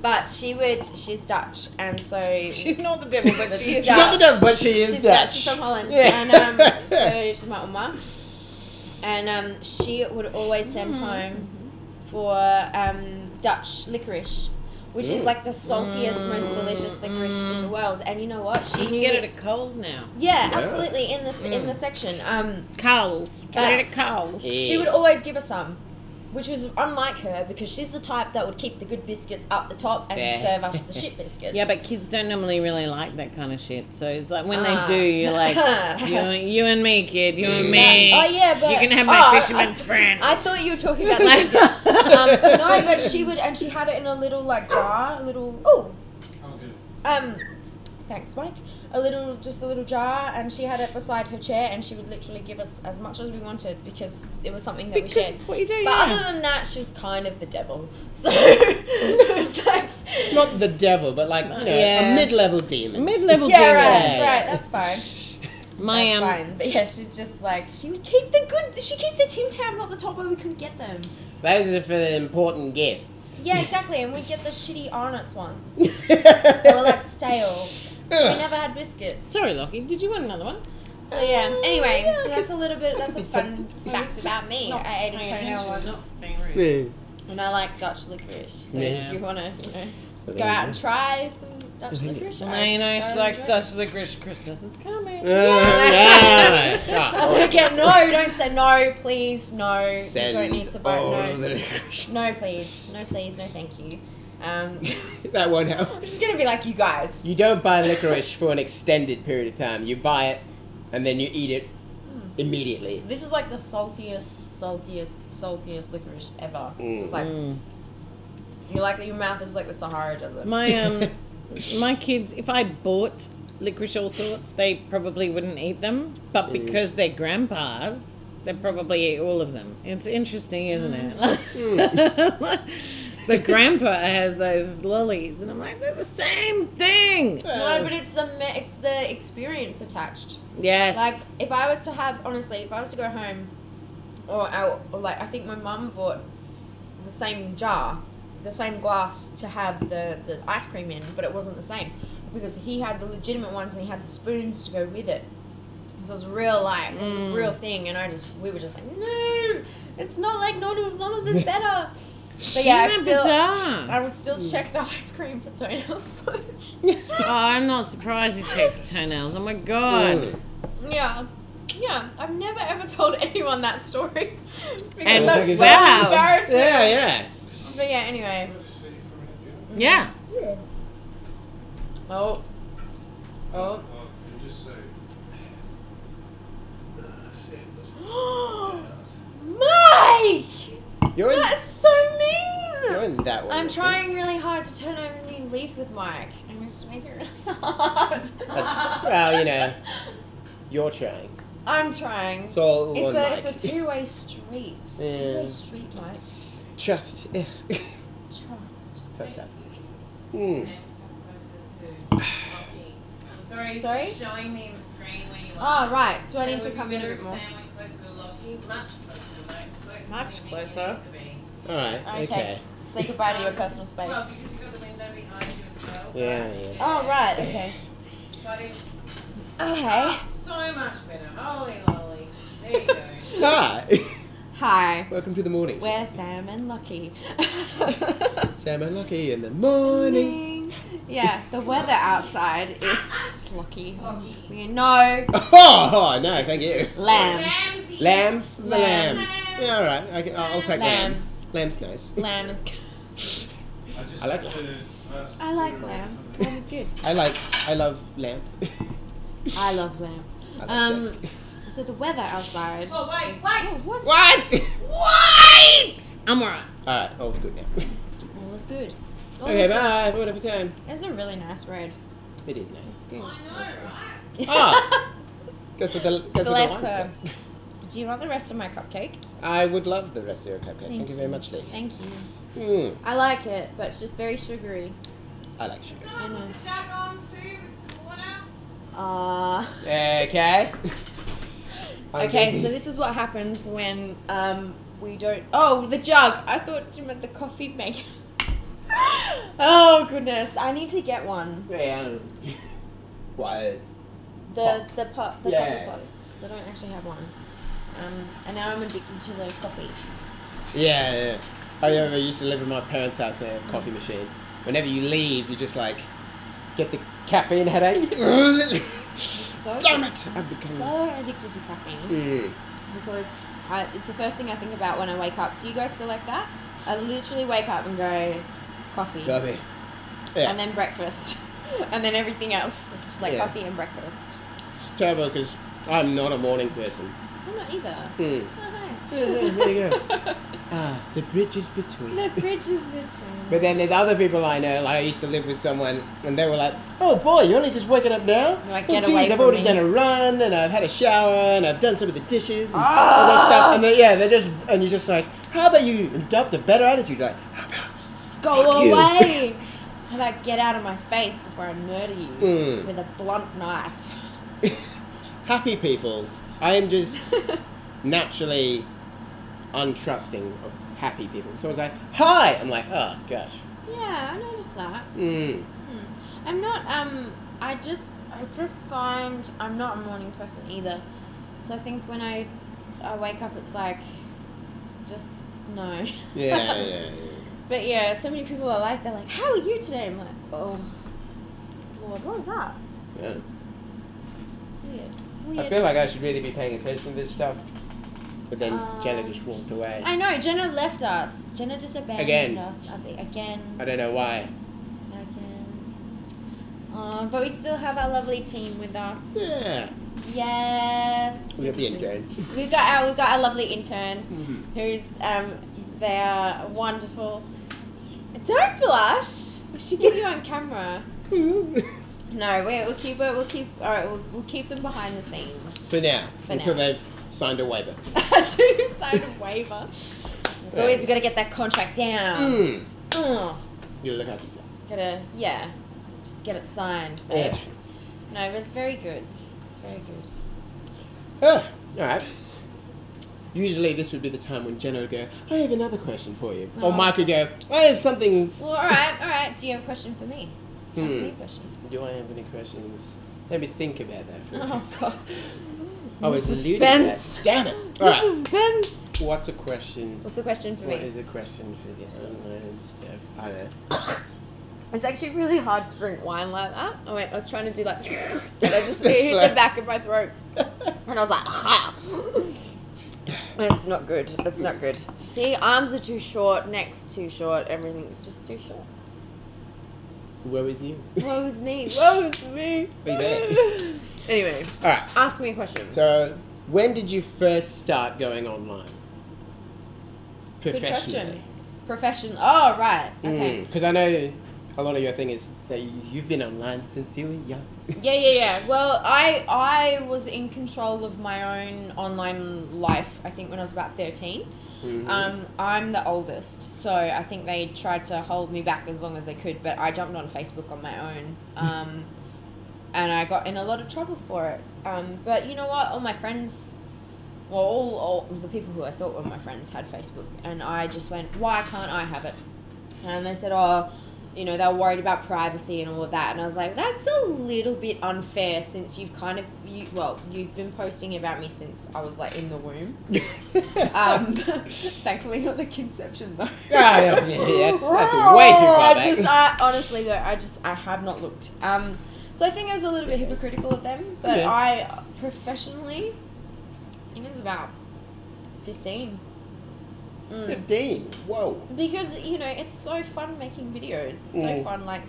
Speaker 3: But she's Dutch, and so
Speaker 2: She's not the devil, but she is
Speaker 1: She's not the devil, but she is
Speaker 3: she's
Speaker 1: Dutch.
Speaker 3: She's from Holland,
Speaker 1: Yeah.
Speaker 3: and so she's my Oma, and she would always send home for Dutch licorice, which is the saltiest, most delicious licorice in the world. And you know what?
Speaker 2: You can get it at Coles now.
Speaker 3: Yeah, absolutely, in the section.
Speaker 2: Coles. Get it at Coles.
Speaker 3: She would always give us some, which was unlike her, because she's the type that would keep the good biscuits up the top and serve us the shit biscuits.
Speaker 2: Yeah, but kids don't normally really like that kind of shit. So it's when they do, you're like, you and me, kid, you and me.
Speaker 3: Oh yeah, but
Speaker 2: you can have my fisherman's friend.
Speaker 3: I thought you were talking about the biscuits. No, but she would, and she had it in a little jar, thanks, Mike. Just a little jar, and she had it beside her chair, and she would literally give us as much as we wanted because it was something that we shared.
Speaker 2: It's what you do,
Speaker 3: But
Speaker 2: yeah.
Speaker 3: other than that, she's kind of the devil. So it was
Speaker 1: Not the devil, but a mid-level demon.
Speaker 2: Mid-level
Speaker 3: yeah,
Speaker 2: demon.
Speaker 3: right, that's fine.
Speaker 2: My
Speaker 3: That's fine. But yeah, she's just she would keep the Tim Tams at the top where we couldn't get them.
Speaker 1: Those are for the important guests.
Speaker 3: Yeah, exactly, and we'd get the shitty Arnott's ones. They were stale. So we never had biscuits.
Speaker 2: Sorry, Lockie. Did you want another one?
Speaker 3: So yeah. Anyway,
Speaker 2: yeah,
Speaker 3: so that's a fun fact about me.
Speaker 2: Not
Speaker 3: I ate a
Speaker 2: paying
Speaker 3: toenail
Speaker 2: attention,
Speaker 3: once,
Speaker 2: not being rude.
Speaker 3: and I like Dutch licorice. So
Speaker 1: Yeah.
Speaker 3: if you want to, go out and try some Dutch licorice.
Speaker 2: Now she likes Dutch licorice. Christmas is coming.
Speaker 3: Again, no, don't say no, please, no. You don't need to vote
Speaker 1: all
Speaker 3: no.
Speaker 1: the licorice.
Speaker 3: No, please, no, thank you.
Speaker 1: That won't help.
Speaker 3: I'm just gonna be like you guys.
Speaker 1: You don't buy licorice for an extended period of time. You buy it, and then you eat it immediately.
Speaker 3: This is the saltiest licorice ever. It's your mouth is like the Sahara Desert.
Speaker 2: My kids, if I bought licorice all sorts, they probably wouldn't eat them. But because they're grandpas, they probably eat all of them. It's interesting, isn't it? The grandpa has those lollies, and I'm like, they're the same thing.
Speaker 3: No, but it's the experience attached.
Speaker 2: Yes.
Speaker 3: If I was to go home, or I think my mum bought the same jar, the same glass to have the ice cream in, but it wasn't the same because he had the legitimate ones and he had the spoons to go with it. So it was real it was a real thing, and we were just like, no, it's not like Noodles is better. But yeah, I would still check the ice cream for toenails.
Speaker 2: I'm not surprised you check for toenails. Oh my god.
Speaker 3: Yeah, I've never ever told anyone that story because
Speaker 2: And
Speaker 3: that's so
Speaker 2: wow.
Speaker 3: embarrassing.
Speaker 1: Yeah.
Speaker 3: But yeah, anyway.
Speaker 2: Yeah.
Speaker 3: Oh.
Speaker 4: And just say.
Speaker 3: Mike!
Speaker 1: You're in,
Speaker 3: That's so mean!
Speaker 1: you're in that one.
Speaker 3: I'm
Speaker 1: I think.
Speaker 3: trying really hard to turn over a new leaf with Mike. I'm just making it really hard.
Speaker 1: Well, you know, you're trying.
Speaker 3: I'm trying.
Speaker 1: It's all
Speaker 3: It's
Speaker 1: on
Speaker 3: a
Speaker 1: Mike.
Speaker 3: two-way street.
Speaker 1: Yeah.
Speaker 3: Two-way street, Mike.
Speaker 1: Trust. Yeah.
Speaker 3: Trust.
Speaker 1: Tap, tap.
Speaker 2: Stand closer to Lockie. Sorry, he's
Speaker 3: Sorry?
Speaker 2: just showing me in the screen where you
Speaker 3: Oh,
Speaker 2: are.
Speaker 3: right. Do I
Speaker 2: So
Speaker 3: need to
Speaker 2: would
Speaker 3: come
Speaker 2: you
Speaker 3: in a
Speaker 2: better
Speaker 3: bit more?
Speaker 2: Stand closer to Lockie. Much closer, though. Closer
Speaker 3: Much
Speaker 2: than you think
Speaker 3: closer.
Speaker 2: you need to be.
Speaker 1: All right. Okay.
Speaker 3: Say goodbye to your personal space.
Speaker 2: Well, because you've got the window behind you as well.
Speaker 1: Yeah,
Speaker 2: but,
Speaker 1: yeah.
Speaker 3: Oh, right. Okay.
Speaker 2: But it's
Speaker 3: Okay.
Speaker 2: so much better. Holy lolly. There you go.
Speaker 1: Hi.
Speaker 3: Hi.
Speaker 1: Welcome to the morning.
Speaker 3: We're Sam and Lucky.
Speaker 1: Sam and Lucky in the morning.
Speaker 3: Yeah, the weather outside is slocky. We know
Speaker 1: Oh no, thank you.
Speaker 3: lamb.
Speaker 1: Lamb. The
Speaker 3: Lamb.
Speaker 1: lamb. Yeah, all right. I'll take lamb.
Speaker 3: Lamb.
Speaker 1: Lamb's nice.
Speaker 3: Lamb is.
Speaker 4: I
Speaker 1: like
Speaker 4: had to ask
Speaker 3: I like
Speaker 4: you
Speaker 3: lamb.
Speaker 4: something.
Speaker 3: Lamb is good.
Speaker 1: I love lamb.
Speaker 3: I love lamb.
Speaker 1: I love desk.
Speaker 3: So the weather outside.
Speaker 2: Oh, wait,
Speaker 3: is,
Speaker 2: wait.
Speaker 3: Oh, what's
Speaker 1: What?
Speaker 2: What? I'm alright.
Speaker 1: All right, all's good now.
Speaker 3: All is good. All
Speaker 1: Okay,
Speaker 3: is good.
Speaker 1: bye. Have a wonderful time.
Speaker 3: It's a really nice road.
Speaker 1: It is nice.
Speaker 3: It's good.
Speaker 2: I know, right?
Speaker 1: Ah, guess what the
Speaker 3: Bless
Speaker 1: wine's
Speaker 3: her.
Speaker 1: got.
Speaker 3: Do you want the rest of my cupcake?
Speaker 1: I would love the rest of your cupcake. Thank you
Speaker 3: you.
Speaker 1: very much, Lee.
Speaker 3: Thank you.
Speaker 1: Mm,
Speaker 3: I like it, but it's just very sugary.
Speaker 1: I like sugar.
Speaker 3: I know.
Speaker 2: Jack on too with some water.
Speaker 1: Okay. I'm
Speaker 3: Okay,
Speaker 1: drinking-
Speaker 3: so this is what happens when we don't. Oh, the jug. I thought you meant the coffee maker. Oh goodness, I need to get one.
Speaker 1: Yeah. What?
Speaker 3: The pot, the
Speaker 1: Yeah.
Speaker 3: coffee pot. So I don't actually have one. And now I'm addicted to those coffees.
Speaker 1: Yeah, yeah. I remember I used to live in my parents' house and they had a coffee machine. Whenever you leave, you just like get the caffeine headache.
Speaker 3: So
Speaker 1: Damn it!
Speaker 3: I'm
Speaker 1: I've
Speaker 3: so
Speaker 1: become.
Speaker 3: addicted to caffeine
Speaker 1: Mm.
Speaker 3: because it's the first thing I think about when I wake up. Do you guys feel like that? I literally wake up and go, coffee.
Speaker 1: Coffee. Yeah.
Speaker 3: And then breakfast. And then everything else. It's just like
Speaker 1: Yeah.
Speaker 3: coffee and breakfast.
Speaker 1: It's terrible because I'm not a morning person.
Speaker 3: I'm not either.
Speaker 1: Mm.
Speaker 3: Oh,
Speaker 1: There you go. Ah, the bridges between.
Speaker 3: hi. The bridge is between.
Speaker 1: But then there's other people I know, like I used to live with someone, and they were like, "Oh boy, you're only just waking up now?
Speaker 3: Like,
Speaker 1: oh
Speaker 3: get
Speaker 1: geez,
Speaker 3: away
Speaker 1: I've
Speaker 3: from
Speaker 1: already
Speaker 3: me."
Speaker 1: done a run, and I've had a shower, and I've done some of the dishes, and all that stuff." And they're just, and you're just like, "How about you adopt a better attitude? Like, how about
Speaker 3: Go
Speaker 1: fuck you."
Speaker 3: away! How about get out of my face before I murder you
Speaker 1: Mm.
Speaker 3: with a blunt knife?
Speaker 1: Happy people. I am just naturally untrusting of happy people. So I was like, "Hi!" I'm like, "Oh gosh."
Speaker 3: Yeah, I noticed that.
Speaker 1: Mm.
Speaker 3: I'm not. I just find I'm not a morning person either. So I think when I wake up, it's like, just no.
Speaker 1: Yeah.
Speaker 3: But yeah, so many people are like, they're like, "How are you today?" I'm like, "Oh, Lord, what was that?"
Speaker 1: Yeah.
Speaker 3: Weird.
Speaker 1: I feel like I should really be paying attention to this stuff. But then Jenna
Speaker 3: Um,
Speaker 1: just walked away.
Speaker 3: I know Jenna left us. Jenna just abandoned
Speaker 1: Again.
Speaker 3: us. Again.
Speaker 1: I don't know why.
Speaker 3: But we still have our lovely team with us.
Speaker 1: Yeah.
Speaker 3: Yes.
Speaker 1: We got the intern.
Speaker 3: We've got our lovely intern,
Speaker 1: Mhm.
Speaker 3: who's they are wonderful. Don't blush. We should get you on camera. No, we'll keep it. All right, we'll keep them behind the scenes.
Speaker 1: For now.
Speaker 3: For
Speaker 1: until
Speaker 3: now.
Speaker 1: they've signed a waiver.
Speaker 3: To sign a waiver. It's always we got to get that contract down.
Speaker 1: Mm.
Speaker 3: Oh,
Speaker 1: You look after yourself.
Speaker 3: just get it signed.
Speaker 1: Yeah.
Speaker 3: No, but it's very good. It's very good.
Speaker 1: Oh, alright. Usually this would be the time when Jenna would go, "I have another question for you." Or
Speaker 3: Oh.
Speaker 1: Mike would go, "I have something."
Speaker 3: Well, all right. Do you have a question for me? Ask me a
Speaker 1: Hmm.
Speaker 3: question.
Speaker 1: Do I have any questions? Let me think about that for a
Speaker 3: Oh
Speaker 1: bit.
Speaker 3: God.
Speaker 1: I was
Speaker 3: The
Speaker 1: alluding to that.
Speaker 3: suspense.
Speaker 1: Damn it.
Speaker 3: The
Speaker 1: Alright.
Speaker 3: suspense.
Speaker 1: What's a question?
Speaker 3: What's the question for
Speaker 1: What
Speaker 3: me?
Speaker 1: is a question for the unknown stuff? I don't know.
Speaker 3: It's actually really hard to drink wine like that. I was trying to do like, and I just
Speaker 1: That's
Speaker 3: hit
Speaker 1: slow.
Speaker 3: the back of my throat, and I was like, ha. It's not good. It's not good. See, arms are too short, neck's too short, everything's just too short.
Speaker 1: Woe is you.
Speaker 3: Woe is me. Woe is me.
Speaker 1: Be bad.
Speaker 3: Anyway,
Speaker 1: Alright.
Speaker 3: ask me a question.
Speaker 1: So, when did you first start going online?
Speaker 3: Good
Speaker 1: professionally?
Speaker 3: question. Profession. Oh, right. Okay.
Speaker 1: Because I know a lot of your thing is that you've been online since you were young.
Speaker 3: Yeah. Well, I was in control of my own online life, I think, when I was about 13. I'm the oldest, so I think they tried to hold me back as long as they could, but I jumped on Facebook on my own, and I got in a lot of trouble for it. But you know what? All my friends, well, all the people who I thought were my friends had Facebook, and I just went, why can't I have it? And they said, oh, you know, they were worried about privacy and all of that. And I was like, that's a little bit unfair since you've you've been posting about me since I was like in the womb. Thankfully not the conception though.
Speaker 1: Yeah, that's way too far back.
Speaker 3: Honestly though, I have not looked. So I think I was a little bit hypocritical of them, but
Speaker 1: Yeah.
Speaker 3: I professionally, I think it was about 15.
Speaker 1: 15. Whoa.
Speaker 3: Because, you know, it's so fun making videos. It's so fun, like,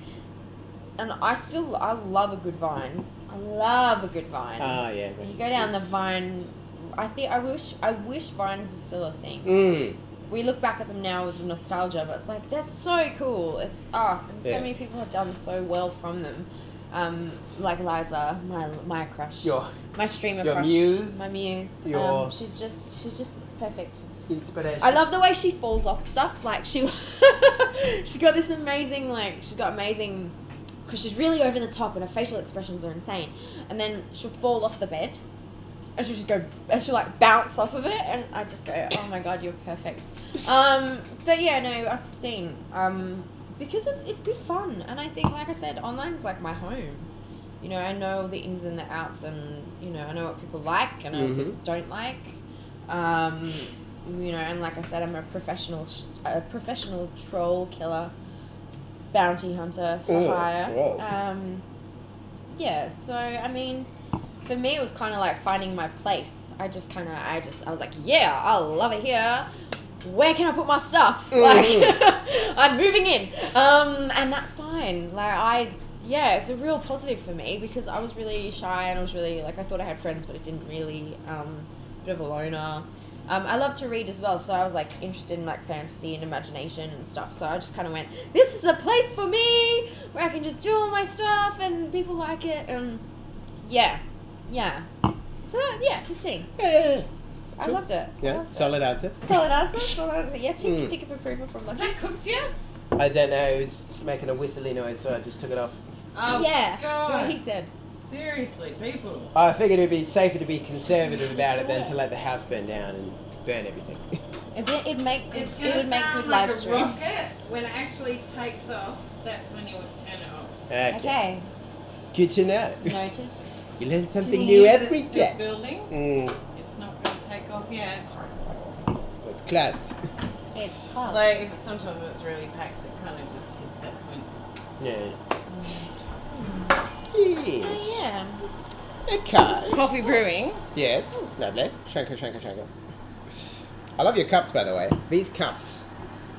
Speaker 3: and I love a good Vine. I love a good Vine.
Speaker 1: Yeah.
Speaker 3: You go down the Vine, I wish Vines were still a thing. We look back at them now with nostalgia, but it's like, that's so cool. It's, and so many people have done so well from them. Like Liza, my crush. My streamer
Speaker 1: your
Speaker 3: crush.
Speaker 1: muse.
Speaker 3: My muse.
Speaker 1: Your
Speaker 3: she's just perfect.
Speaker 1: inspiration.
Speaker 3: I love the way she falls off stuff. Like she got this amazing, because she's really over the top and her facial expressions are insane. And then she'll fall off the bed and she'll just go, and she'll like bounce off of it. And I just go, oh my God, you're perfect. But yeah, no, I was 15. Because it's good fun. And I think, like I said, online's like my home. You know, I know the ins and the outs, and, you know, I know what people like and I know what people don't like. You know, and like I said, I'm a professional troll killer, bounty hunter for hire. Yeah, so I mean, for me, it was kind of like finding my place. I was like, yeah, I love it here. Where can I put my stuff? Like, I'm moving in, and that's fine. Like it's a real positive for me because I was really shy and I was really like, I thought I had friends, but it didn't really. Bit of a loner. I love to read as well, so I was like interested in like fantasy and imagination and stuff. So I just kind of went, this is a place for me where I can just do all my stuff and people like it. And yeah. So yeah, 15.
Speaker 1: Yeah.
Speaker 3: I loved it.
Speaker 1: Yeah, solid answer.
Speaker 3: Solid answer. Yeah, tick of approval from
Speaker 2: Was
Speaker 3: Lucky.
Speaker 2: that cooked yet?
Speaker 1: I don't know, it was making a whistly noise, so I just took it off.
Speaker 2: Oh,
Speaker 3: Yeah,
Speaker 2: God.
Speaker 3: what he said.
Speaker 2: Seriously, people.
Speaker 1: I figured it'd be safer to be conservative about it than to let the house burn down and burn everything.
Speaker 3: It would make
Speaker 2: It's
Speaker 3: good
Speaker 2: going to sound like
Speaker 3: live
Speaker 2: a
Speaker 3: stream.
Speaker 2: rocket. When it actually takes off, that's when you would turn it off.
Speaker 3: Okay,
Speaker 1: Good to know.
Speaker 3: noted.
Speaker 1: You learn
Speaker 2: Can
Speaker 1: something
Speaker 2: you
Speaker 1: new
Speaker 2: hear that
Speaker 1: every
Speaker 2: it's still
Speaker 1: day.
Speaker 2: building? It's not going to take off yet.
Speaker 1: It's class.
Speaker 3: It's hard.
Speaker 2: Like, sometimes when it's really packed, it kind of just hits that point.
Speaker 1: Yeah.
Speaker 3: Oh,
Speaker 1: Yes.
Speaker 3: yeah.
Speaker 1: Okay.
Speaker 2: Coffee brewing.
Speaker 1: Yes. Lovely. Shanker. I love your cups, by the way. These cups.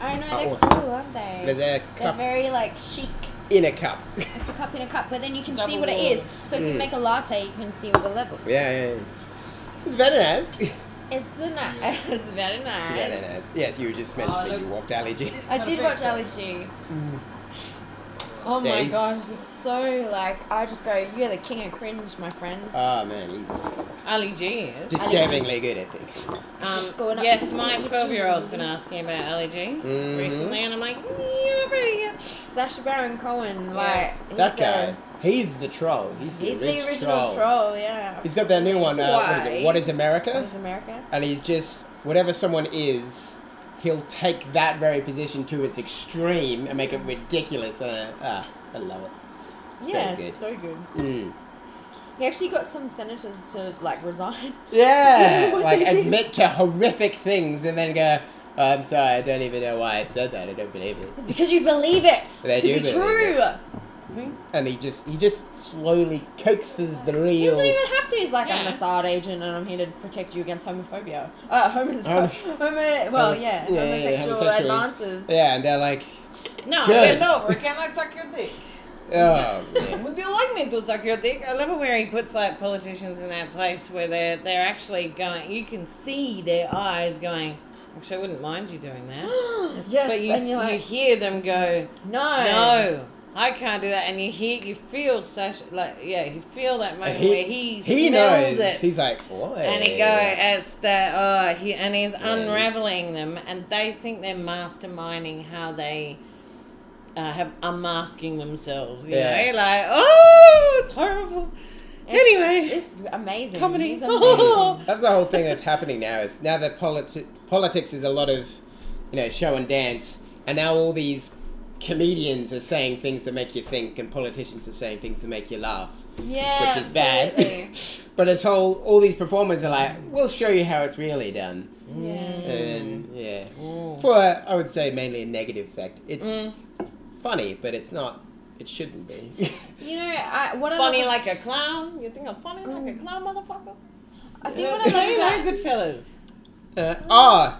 Speaker 3: I know,
Speaker 1: Oh,
Speaker 3: they're
Speaker 1: awesome.
Speaker 3: cool, aren't they?
Speaker 1: There's a
Speaker 3: They're
Speaker 1: cup
Speaker 3: very like chic.
Speaker 1: in a cup.
Speaker 3: It's a cup in a cup, but then you can see
Speaker 2: Double
Speaker 3: what it is.
Speaker 2: walled.
Speaker 3: So if you make a latte, you can see all the levels.
Speaker 1: Yeah. It's very nice.
Speaker 3: It's very nice.
Speaker 1: Very nice. Yes, you were just mentioning you walked Ali G.
Speaker 3: I did watch Ali G. Oh my
Speaker 1: he's-
Speaker 3: gosh, it's so like, I just go, you're the king of cringe, my friend.
Speaker 1: Oh man, he's
Speaker 2: Ali G is.
Speaker 1: disturbingly good, I think.
Speaker 3: Going up
Speaker 2: Yes,
Speaker 3: to
Speaker 2: my
Speaker 3: the
Speaker 2: 12-year-old's been asking about Ali G recently, and I'm like, yeah, not ready yet.
Speaker 3: Sacha Baron Cohen, like,
Speaker 1: That guy, he's the troll. He's
Speaker 3: the original troll, yeah.
Speaker 1: He's got that new one. What is it? What is America?
Speaker 3: What is America?
Speaker 1: And he's just whatever someone is, he'll take that very position to its extreme and make it ridiculous. I love it. It's
Speaker 3: Yeah,
Speaker 1: very good.
Speaker 3: it's so good.
Speaker 1: Mm.
Speaker 3: He actually got some senators to like resign.
Speaker 1: Yeah,
Speaker 3: What
Speaker 1: like
Speaker 3: they did.
Speaker 1: admit to horrific things and then go, oh, I'm sorry, I don't even know why I said that. I don't believe it.
Speaker 3: It's because you believe it
Speaker 1: They
Speaker 3: to
Speaker 1: do
Speaker 3: be
Speaker 1: believe
Speaker 3: true.
Speaker 1: it. And he just slowly coaxes the real.
Speaker 3: He doesn't even have to. He's like, I'm
Speaker 2: Yeah.
Speaker 3: a Mossad agent and I'm here to protect you against homophobia.
Speaker 1: Homosexuals.
Speaker 3: Homosexual advances.
Speaker 1: Yeah, and they're like,
Speaker 2: No,
Speaker 1: Good.
Speaker 2: bend over. Can I suck your dick?
Speaker 1: oh man.
Speaker 2: Would you like me to suck your dick? I love it where he puts like politicians in that place where they're actually going. You can see their eyes going, Actually, I wouldn't mind you doing that.
Speaker 3: Yes,
Speaker 2: But
Speaker 3: and you're
Speaker 2: you
Speaker 3: like,
Speaker 2: hear them go,
Speaker 3: no.
Speaker 2: no, I can't do that. And you feel Sasha, like, you feel that moment where he smells
Speaker 1: knows.
Speaker 2: it.
Speaker 1: He's like, what?
Speaker 2: And he he's unraveling them, and they think they're masterminding how they are masking themselves. You know, like, oh, it's horrible. Anyway,
Speaker 3: it's amazing.
Speaker 2: Comedy.
Speaker 3: He's amazing.
Speaker 1: That's the whole thing that's happening now. Is now that politics is a lot of, show and dance, and now all these comedians are saying things that make you think, and politicians are saying things that make you laugh.
Speaker 3: Yeah,
Speaker 1: which is bad. But it's all these performers are like, we'll show you how it's really done.
Speaker 3: Yeah.
Speaker 1: And for I would say mainly a negative effect. It's funny, but it's not. It shouldn't be.
Speaker 2: Funny like a clown. You think I'm funny like a clown, motherfucker?
Speaker 3: I think what I love about
Speaker 2: Goodfellas.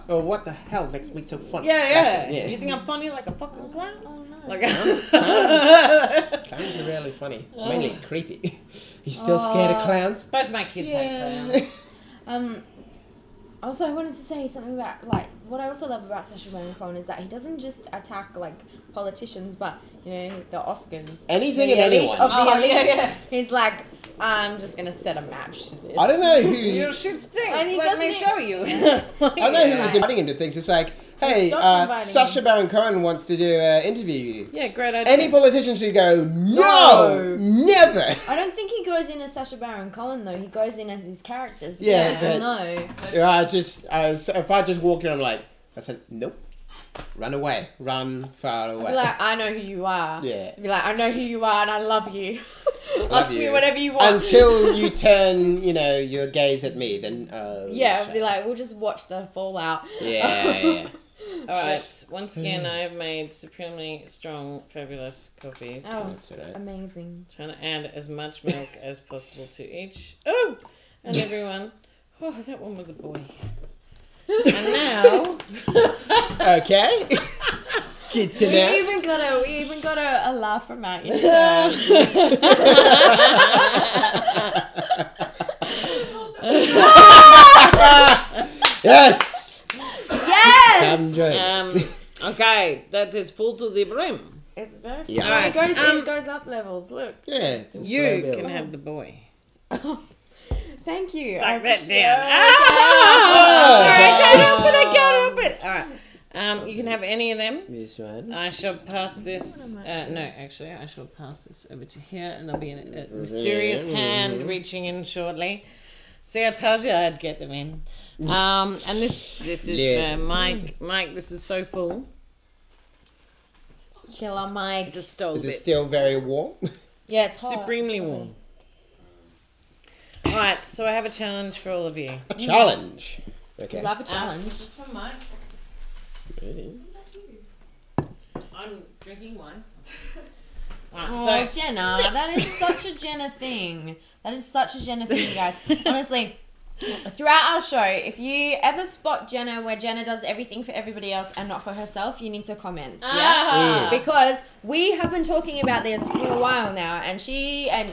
Speaker 1: What the hell makes me so funny?
Speaker 2: Yeah. You think I'm funny like a fucking clown?
Speaker 3: Oh no.
Speaker 2: Like
Speaker 1: clowns are really funny. Mainly creepy. You still scared of clowns?
Speaker 2: both my kids hate clowns.
Speaker 3: Also, I wanted to say something about, like, what I also love about Sacha Baron Cohen is that he doesn't just attack, like, politicians, but, the Oscars.
Speaker 1: Anything
Speaker 3: the
Speaker 1: and
Speaker 3: elite
Speaker 1: anyone.
Speaker 3: Of the elites.
Speaker 2: Yeah.
Speaker 3: He's like, I'm just going to set a match to this.
Speaker 1: I don't know who...
Speaker 2: Your shit stinks.
Speaker 3: And he
Speaker 2: Let me
Speaker 3: doesn't
Speaker 2: show you.
Speaker 1: I don't know who was inviting into things. It's like, hey,
Speaker 3: Stop inviting
Speaker 1: Sacha
Speaker 3: him.
Speaker 1: Baron Cohen wants to do an interview with you.
Speaker 2: Yeah, great idea.
Speaker 1: Any politician should go, no, never.
Speaker 3: I don't think he goes in as Sacha Baron Cohen, though. He goes in as his characters.
Speaker 1: Yeah, but-
Speaker 3: No.
Speaker 1: If I just walked in, I'm like, I said, nope. Run away. Run far away.
Speaker 3: Be like, I know who you are.
Speaker 1: Yeah.
Speaker 3: Be like, I know who you are and I love you.
Speaker 1: Love
Speaker 3: Ask
Speaker 1: you.
Speaker 3: me whatever you want.
Speaker 1: Until you turn, your gaze at me, then,
Speaker 3: Yeah,
Speaker 1: shut
Speaker 3: be
Speaker 1: up.
Speaker 3: like, we'll just watch the fallout.
Speaker 1: Yeah.
Speaker 2: Alright, once again, I have made supremely strong, fabulous coffees.
Speaker 3: Oh,
Speaker 1: That's right.
Speaker 3: amazing.
Speaker 2: Trying to add as much milk as possible to each. Oh! And everyone. Oh, that one was a boy. And now...
Speaker 1: Okay. Good to
Speaker 3: We
Speaker 1: know.
Speaker 3: even got a laugh from our intern.
Speaker 1: Yes.
Speaker 3: Yes.
Speaker 1: I'm enjoying it.
Speaker 2: Okay, that is full to the brim.
Speaker 3: It's very fun.
Speaker 1: Yeah.
Speaker 3: It goes up levels. Look.
Speaker 1: Yeah. It's a slow
Speaker 2: You
Speaker 1: build.
Speaker 2: can have the boy.
Speaker 3: Thank you.
Speaker 2: Suck
Speaker 3: I
Speaker 2: that
Speaker 3: appreciate-
Speaker 2: down.
Speaker 3: Oh,
Speaker 2: Sorry, I
Speaker 1: God.
Speaker 2: can't help it. I can't help it. All right. You can have any of them.
Speaker 1: This one.
Speaker 2: I shall pass this. No, actually, I shall pass this over to here, and there'll be a mysterious hand reaching in shortly. See, I told you I'd get them in. And this is
Speaker 1: Yeah.
Speaker 2: for Mike. Mike, this is so full.
Speaker 3: Killer
Speaker 2: I
Speaker 3: Mike.
Speaker 2: just stole
Speaker 1: Is
Speaker 2: a
Speaker 1: it
Speaker 2: bit.
Speaker 1: still very warm?
Speaker 3: Yeah, it's hot.
Speaker 2: Supremely warm. All right, so I have a challenge for all of you.
Speaker 1: A challenge. Okay.
Speaker 3: Love a challenge.
Speaker 2: This is from Mike.
Speaker 1: Really?
Speaker 2: I'm drinking wine.
Speaker 3: Oh,
Speaker 2: Right,
Speaker 3: Jenna, that is such a Jenna thing. That is such a Jenna thing, you guys. Honestly, throughout our show, if you ever spot Jenna where Jenna does everything for everybody else and not for herself, you need to comment. Yeah. Because we have been talking about this for a while now, and Jenna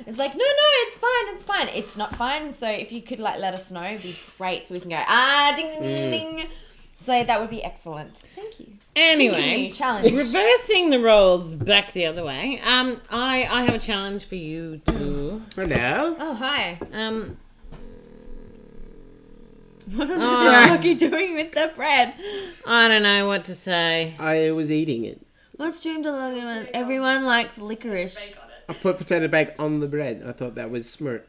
Speaker 3: is like, no, it's fine. It's not fine. So if you could let us know, it'd be great, so we can go ding ding ding. So that would be excellent. Thank you.
Speaker 2: Anyway,
Speaker 3: Continue, challenge.
Speaker 2: reversing the roles back the other way. I have a challenge for you too.
Speaker 1: Hello.
Speaker 3: Oh, hi. What on
Speaker 1: Oh.
Speaker 3: earth is Lucky doing with the bread?
Speaker 2: I don't know what to say.
Speaker 1: I was eating it.
Speaker 3: Let's dream to Lucky. Everyone likes licorice.
Speaker 1: I put potato bake on the bread. I thought that was smart.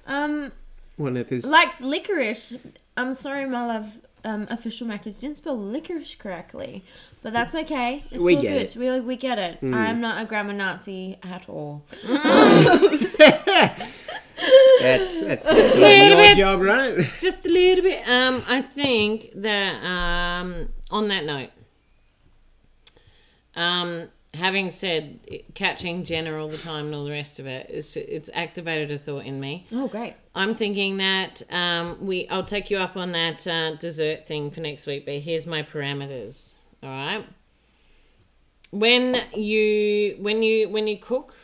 Speaker 1: One of his.
Speaker 3: Likes licorice. I'm sorry, my love. Official Macca's didn't spell licorice correctly, but that's okay. It's
Speaker 1: We
Speaker 3: all
Speaker 1: get
Speaker 3: good. We get it. I'm not a grammar Nazi at all.
Speaker 1: That's just doing your
Speaker 2: bit.
Speaker 1: job, right?
Speaker 2: Just a little bit. I think that on that note, having said catching Jenna all the time and all the rest of it, it's activated a thought in me.
Speaker 3: Oh, great.
Speaker 2: I'm thinking that I'll take you up on that dessert thing for next week, but here's my parameters. All right. When you cook,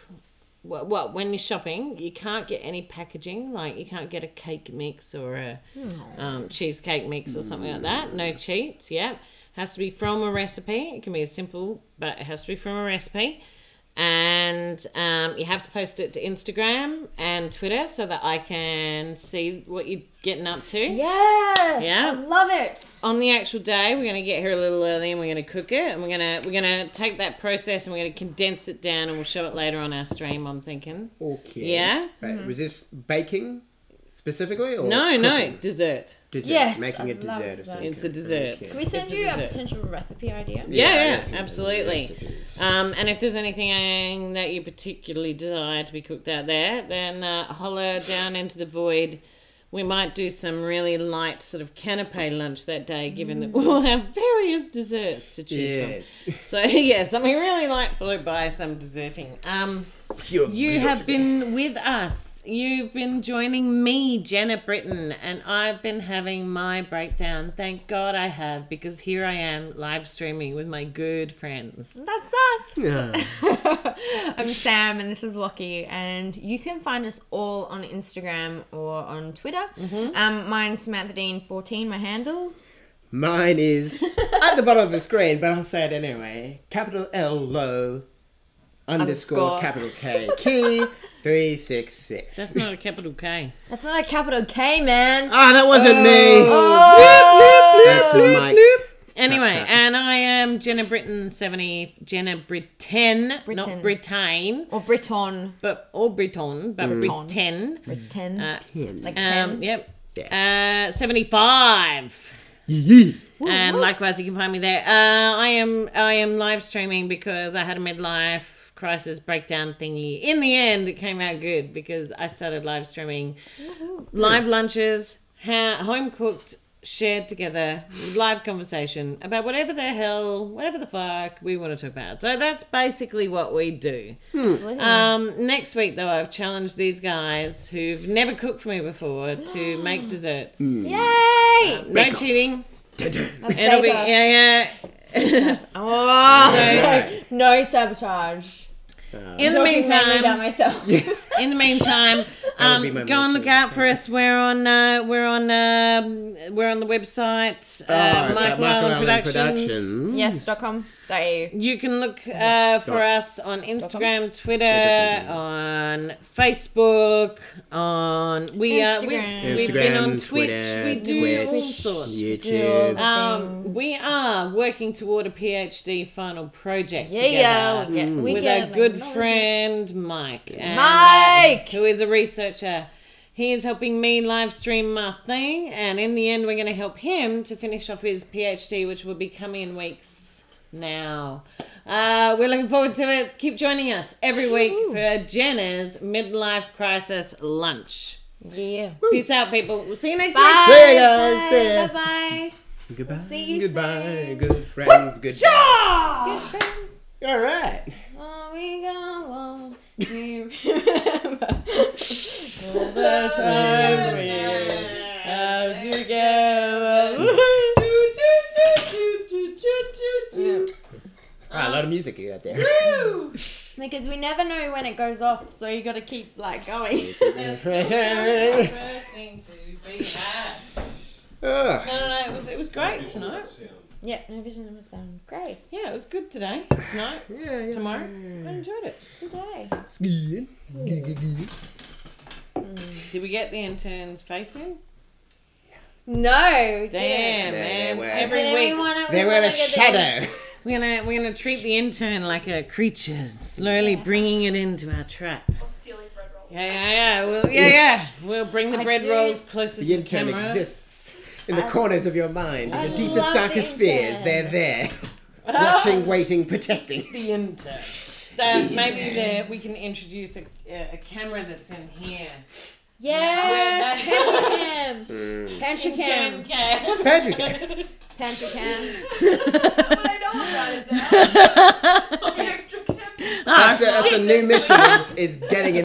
Speaker 2: well, when you're shopping, you can't get any packaging. Like, you can't get a cake mix or a cheesecake mix or something like that. No cheats, yeah. Has to be from a recipe. It can be as simple, but it has to be from a recipe. And you have to post it to Instagram and Twitter so that I can see what you're getting up to.
Speaker 3: Yes.
Speaker 2: Yeah.
Speaker 3: I love it.
Speaker 2: On the actual day, we're going to get here a little early and we're going to cook it. And we're going to take that process and we're going to condense it down and we'll show it later on our stream, I'm thinking.
Speaker 1: Okay.
Speaker 2: Yeah?
Speaker 1: Right. Was this baking specifically? Or
Speaker 2: No,
Speaker 1: cooking?
Speaker 2: Dessert.
Speaker 1: Dessert.
Speaker 3: Yes,
Speaker 1: Making a
Speaker 3: I love
Speaker 1: dessert. Or
Speaker 3: dessert.
Speaker 1: something.
Speaker 2: It's a dessert.
Speaker 1: Okay.
Speaker 3: Can we send
Speaker 2: It's a
Speaker 3: you a
Speaker 2: dessert.
Speaker 3: potential recipe idea?
Speaker 2: Yeah,
Speaker 1: I
Speaker 2: absolutely.
Speaker 1: think recipes.
Speaker 2: And if there's anything that you particularly desire to be cooked out there, then holler down into the void. We might do some really light sort of canapé lunch that day, given that we'll have various desserts to choose
Speaker 1: Yes.
Speaker 2: from. So, yeah, something really light followed by some desserting. You have been with us. You've been joining me, Jenna Britton, and I've been having my breakdown. Thank God I have, because here I am live streaming with my good friends.
Speaker 3: That's us.
Speaker 1: Yeah.
Speaker 3: I'm Sam and this is Lockie, and you can find us all on Instagram or on Twitter. Mine's Samantha Dean 14, my handle.
Speaker 1: Mine is at the bottom of the screen, but I'll say it anyway. Capital L low underscore capital K key 366.
Speaker 2: That's not a capital K.
Speaker 3: That's not a capital K, man.
Speaker 1: Ah, that wasn't me.
Speaker 3: Oh.
Speaker 1: That's Mike.
Speaker 2: Anyway,
Speaker 1: Tap, tap.
Speaker 2: and I am Jenna Britton 70, Jenna Britton, not
Speaker 3: Britton.
Speaker 2: Britain,
Speaker 3: Or Briton.
Speaker 2: or Briton, but Britton.
Speaker 3: Briton. Like 10.
Speaker 2: Yep. 75. And likewise, you can find me there. I am live streaming because I had a midlife crisis breakdown thingy. In the end, it came out good because I started live streaming live lunches, home cooked, shared together, live conversation about whatever the fuck we want to talk about. So that's basically what we do. Next week, though, I've challenged these guys who've never cooked for me before to make desserts.
Speaker 3: Yay!
Speaker 2: No cheating.
Speaker 3: A
Speaker 2: It'll be
Speaker 3: baker.
Speaker 2: So,
Speaker 3: No sabotage.
Speaker 2: in the
Speaker 3: Talking mainly about
Speaker 2: meantime,
Speaker 3: myself.
Speaker 2: in the meantime,
Speaker 1: That would be my
Speaker 2: go and look
Speaker 1: main
Speaker 2: out for us. We're on the website. Michael Allen Productions.
Speaker 3: Yes.com.au.
Speaker 2: You can look for us on Instagram, Twitter, on Facebook, on we've been on
Speaker 1: Instagram,
Speaker 2: Twitch.
Speaker 1: Twitter,
Speaker 2: We do
Speaker 1: Twitch,
Speaker 2: all sorts.
Speaker 1: YouTube.
Speaker 2: We are working toward a PhD final project
Speaker 3: Yeah,
Speaker 2: together
Speaker 3: we
Speaker 2: with
Speaker 3: get
Speaker 2: our
Speaker 3: it,
Speaker 2: good
Speaker 3: like,
Speaker 2: friend Mike. And,
Speaker 3: Mike!
Speaker 2: who is a researcher. He is helping me live stream my thing, and in the end, we're going to help him to finish off his PhD, which will be coming in weeks now. We're looking forward to it. Keep joining us every week for Jenna's midlife crisis lunch.
Speaker 3: Yeah.
Speaker 2: Peace out, people. We'll see you next
Speaker 3: Bye.
Speaker 2: week.
Speaker 1: See you guys. See ya.
Speaker 3: Bye-bye.
Speaker 1: Goodbye.
Speaker 3: See you
Speaker 1: Goodbye.
Speaker 3: soon.
Speaker 1: Good friends. Goodbye.
Speaker 3: Good friends.
Speaker 1: All right.
Speaker 3: Oh, we go on. We remember all the
Speaker 2: times we have together.
Speaker 1: Ah, a lot of music you got there.
Speaker 3: Because we never know when it goes off, so you got to keep like going.
Speaker 1: Ugh.
Speaker 2: No, it was great tonight.
Speaker 3: Yeah, no vision of a sound. Great.
Speaker 2: Yeah, it was good today. Tonight,
Speaker 1: Yeah.
Speaker 2: tomorrow. I enjoyed it.
Speaker 3: Today.
Speaker 1: Skiing.
Speaker 2: Did we get the intern's face in?
Speaker 3: No.
Speaker 2: Damn,
Speaker 3: didn't.
Speaker 2: man.
Speaker 1: they were.
Speaker 2: Every
Speaker 3: Didn't
Speaker 2: week
Speaker 3: we wanna-
Speaker 1: They
Speaker 3: we
Speaker 1: were
Speaker 3: wanna
Speaker 1: a
Speaker 3: get
Speaker 1: shadow.
Speaker 2: we're gonna treat the intern like a creature, slowly bringing it into our trap.
Speaker 5: Stealing bread rolls.
Speaker 2: Yeah. We'll bring the
Speaker 3: I
Speaker 2: bread
Speaker 3: do-
Speaker 2: rolls closer
Speaker 1: The
Speaker 2: to the
Speaker 1: intern
Speaker 2: camera.
Speaker 1: exists in the corners of your mind,
Speaker 3: I
Speaker 1: in the deepest,
Speaker 3: love
Speaker 1: darkest
Speaker 3: the
Speaker 1: fears.
Speaker 3: intern.
Speaker 1: They're there, watching, waiting, protecting.
Speaker 2: The intern. Maybe we can introduce a camera that's in here.
Speaker 3: Yes.
Speaker 2: That's
Speaker 3: Pantricam.
Speaker 2: Intern cam.
Speaker 1: Patrick.
Speaker 3: Pantricam.
Speaker 5: I know about it now. Extra camera.
Speaker 1: That's a new mission. Is getting